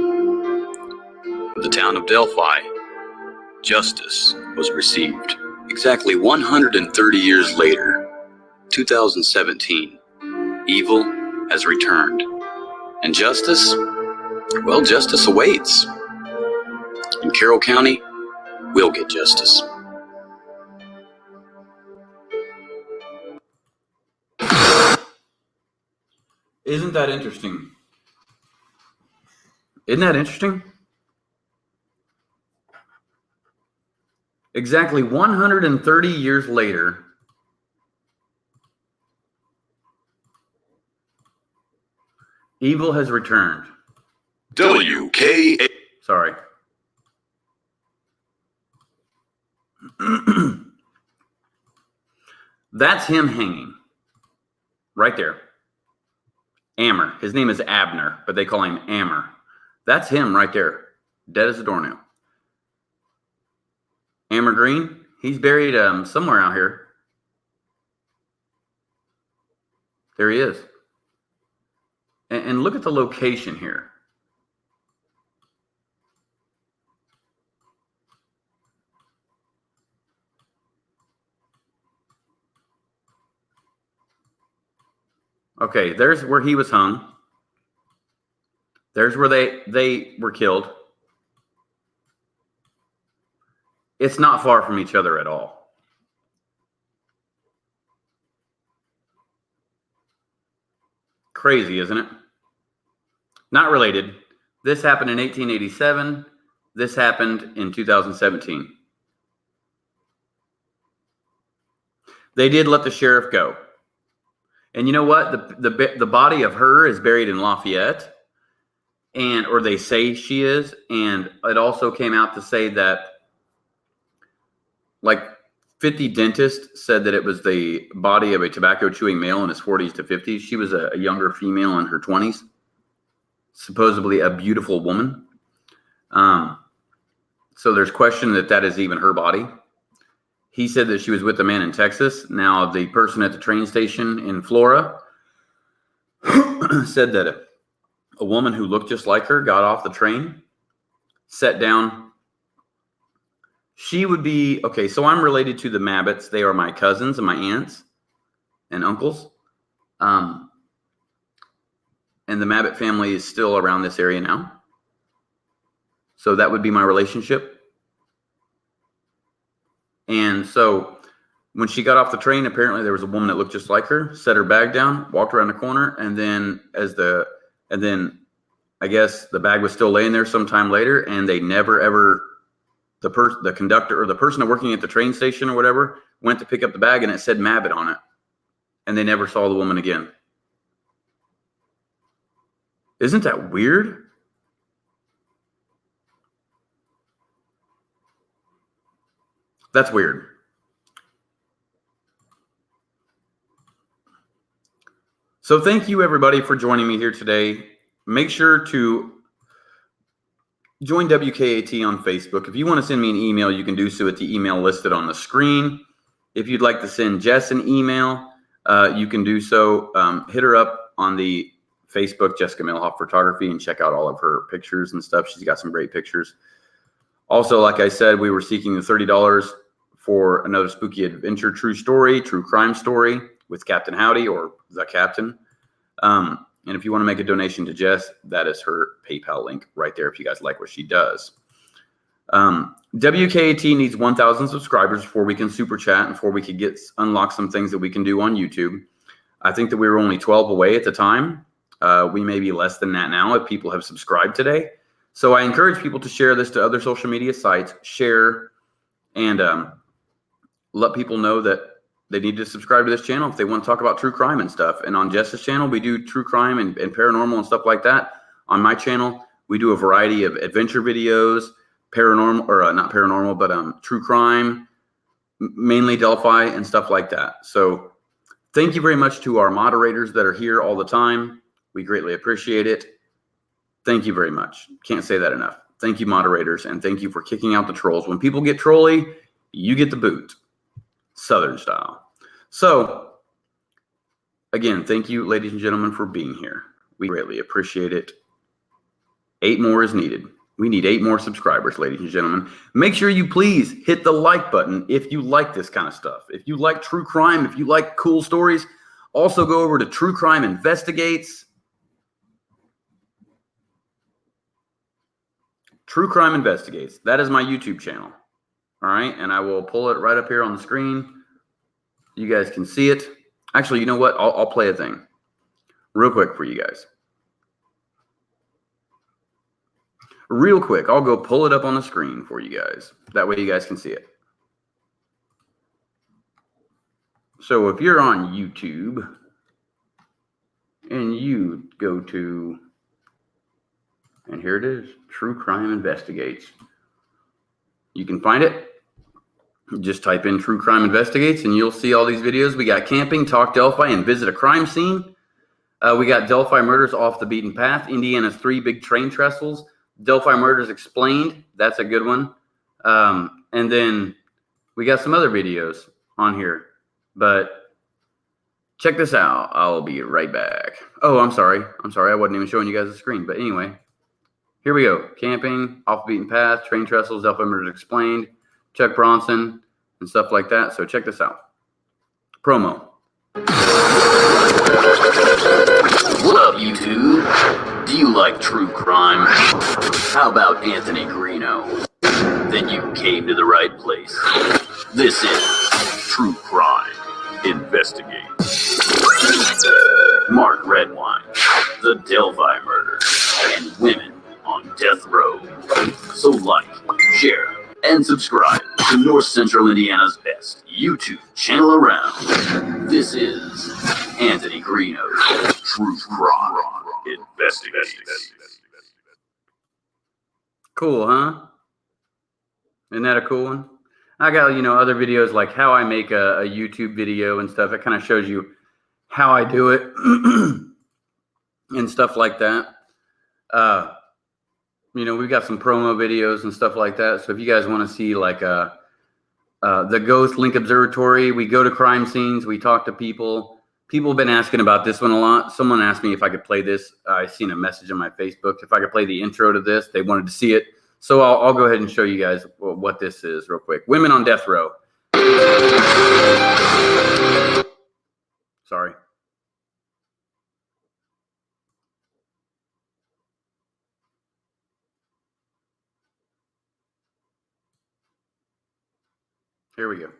For the town of Delphi, justice was received. Exactly 130 years later, 2017, evil has returned. And justice? Well, justice awaits. In Carroll County, we'll get justice. Isn't that interesting? Isn't that interesting? Exactly 130 years later, evil has returned. WKA. Sorry. That's him hanging. Right there. Ammer. His name is Abner, but they call him Ammer. That's him right there. Dead as a doornail. Amber Green, he's buried somewhere out here. There he is. And look at the location here. Okay, there's where he was hung. There's where they were killed. It's not far from each other at all. Crazy, isn't it? Not related. This happened in 1887. This happened in 2017. They did let the sheriff go. And you know what? The body of her is buried in Lafayette, or they say she is. And it also came out to say that like 50 dentists said that it was the body of a tobacco chewing male in his 40s to 50s. She was a younger female in her 20s, supposedly a beautiful woman. So there's question that is even her body. He said that she was with a man in Texas. Now, the person at the train station in Florida said that a woman who looked just like her got off the train, sat down. She would be, okay, so I'm related to the Mabbitts. They are my cousins and my aunts and uncles. And the Mabbitt family is still around this area now. So that would be my relationship. And so when she got off the train, apparently there was a woman that looked just like her, set her bag down, walked around the corner, and then I guess the bag was still laying there sometime later, and they never ever, the conductor or the person working at the train station or whatever went to pick up the bag, and it said Mabbit on it, and they never saw the woman again. Isn't that weird? That's weird. So thank you everybody for joining me here today. Make sure to join WKAT on Facebook. If you want to send me an email, you can do so at the email listed on the screen. If you'd like to send Jess an email, you can do so. Hit her up on the Facebook, Jessica Milhoff Photography, and check out all of her pictures and stuff. She's got some great pictures. Also, like I said, we were seeking the $30 for another spooky adventure, true story, true crime story with Captain Howdy or the Captain. And if you want to make a donation to Jess, that is her PayPal link right there if you guys like what she does. WKAT needs 1,000 subscribers before we can super chat and before we could unlock some things that we can do on YouTube. I think that we were only 12 away at the time. We may be less than that now if people have subscribed today. So I encourage people to share this to other social media sites, share, and let people know that they need to subscribe to this channel if they want to talk about true crime and stuff. And on Jess's channel, we do true crime and paranormal and stuff like that. On my channel, we do a variety of adventure videos, paranormal, or not paranormal, but true crime, mainly Delphi and stuff like that. So thank you very much to our moderators that are here all the time. We greatly appreciate it. Thank you very much. Can't say that enough. Thank you, moderators, and thank you for kicking out the trolls. When people get trolly, you get the boot. Southern style. So, again, thank you, ladies and gentlemen, for being here. We greatly appreciate it. 8 more is needed. We need 8 more subscribers, ladies and gentlemen. Make sure you please hit the like button if you like this kind of stuff. If you like true crime, if you like cool stories, also go over to True Crime Investigates. True Crime Investigates. That is my YouTube channel. All right, and I will pull it right up here on the screen. You guys can see it. Actually, you know what? I'll play a thing real quick for you guys. Real quick, I'll go pull it up on the screen for you guys. That way you guys can see it. So if you're on YouTube and you go to, and here it is, True Crime Investigates. You can find it. Just type in True Crime Investigates and you'll see all these videos. We got camping, talk Delphi, and visit a crime scene. We got Delphi Murders, off the beaten path. Indiana's 3 big train trestles. Delphi Murders explained. That's a good one. And then we got some other videos on here. But check this out. I'll be right back. Oh, I'm sorry. I wasn't even showing you guys the screen. But anyway, here we go. Camping, off the beaten path, train trestles, Delphi Murders explained. Chuck Bronson and stuff like that. So check this out. Promo. What up, YouTube? Do you like true crime? How about Anthony Greeno? Then you came to the right place. This is True Crime Investigates. Mark Redwine, the Delphi Murders, and women on death row. So like, share, and subscribe to North Central Indiana's best YouTube channel around. This is Anthony Greeno's True Crime Investigates. Cool, huh? Isn't that a cool one? I got, other videos like how I make a YouTube video and stuff. It kind of shows you how I do it and stuff like that. We've got some promo videos and stuff like that. So if you guys want to see like the Ghost Link Observatory, we go to crime scenes, we talk to people. People have been asking about this one a lot. Someone asked me if I could play this. I seen a message on my Facebook. If I could play the intro to this, they wanted to see it. So I'll go ahead and show you guys what this is real quick. Women on death row. Sorry. Here we go.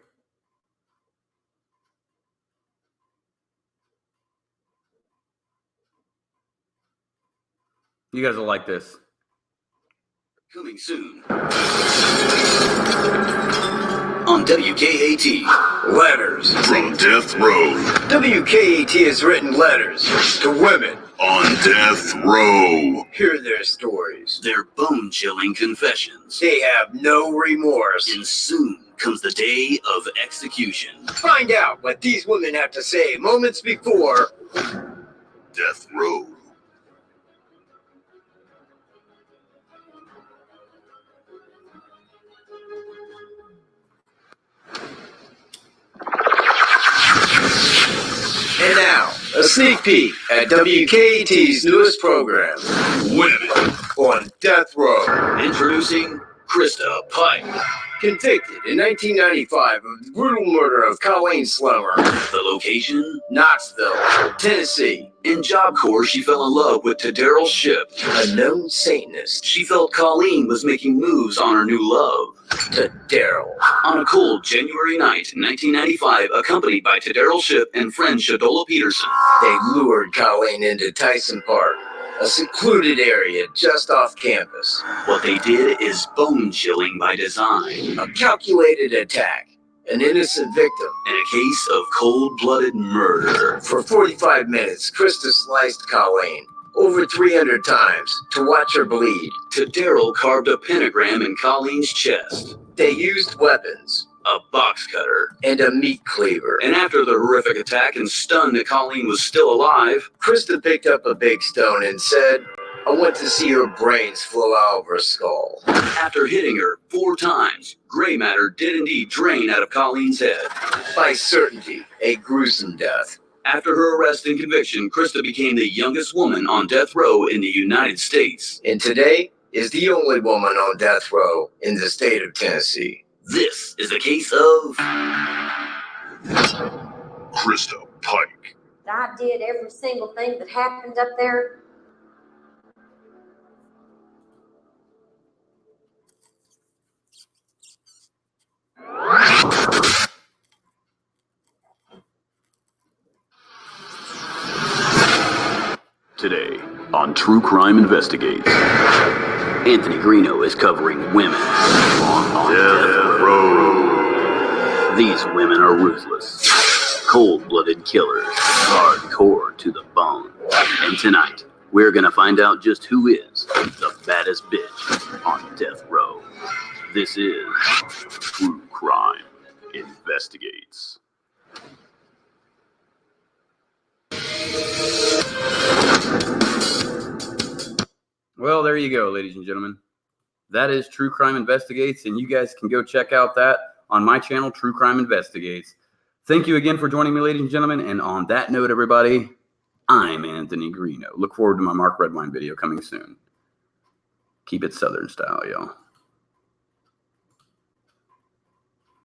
You guys will like this. Coming soon on WKAT. Letters from Death Row. WKAT has written letters to women on death row. Hear their stories. Their bone-chilling confessions. They have no remorse. And soon comes the day of execution. Find out what these women have to say moments before Death Row. And now, a sneak peek at WKAT's newest program, Women on Death Row. Introducing Krista Pike. Convicted in 1995 of the brutal murder of Colleen Slummer. The location? Knoxville, Tennessee. In Job Corps, she fell in love with Daryl Shipp, a known Satanist. She felt Colleen was making moves on her new love. Daryl. On a cold January night in 1995, accompanied by Daryl Shipp and friend Shadola Peterson, they lured Colleen into Tyson Park, a secluded area just off campus. What they did is bone-chilling by design. A calculated attack, an innocent victim, and a case of cold-blooded murder. For 45 minutes, Krista sliced Colleen over 300 times to watch her bleed. Daryl carved a pentagram in Colleen's chest. They used weapons, a box cutter, and a meat cleaver. And after the horrific attack and stunned that Colleen was still alive, Krista picked up a big stone and said, "I want to see her brains flow out of her skull." After hitting her 4 times, gray matter did indeed drain out of Colleen's head. By certainty, a gruesome death. After her arrest and conviction, Krista became the youngest woman on death row in the United States. And today is the only woman on death row in the state of Tennessee. This is a case of Krista Pike. I did every single thing that happened up there. Today on True Crime Investigates, Anthony Greeno is covering women on death row. These women are ruthless, cold-blooded killers, hardcore to the bone. And tonight, we're gonna find out just who is the baddest bitch on death row. This is True Crime Investigates. Well, there you go, ladies and gentlemen. That is True Crime Investigates, and you guys can go check out that on my channel, True Crime Investigates. Thank you again for joining me, ladies and gentlemen. And on that note, everybody, I'm Anthony Greeno. Look forward to my Mark Redwine video coming soon. Keep it Southern style, y'all.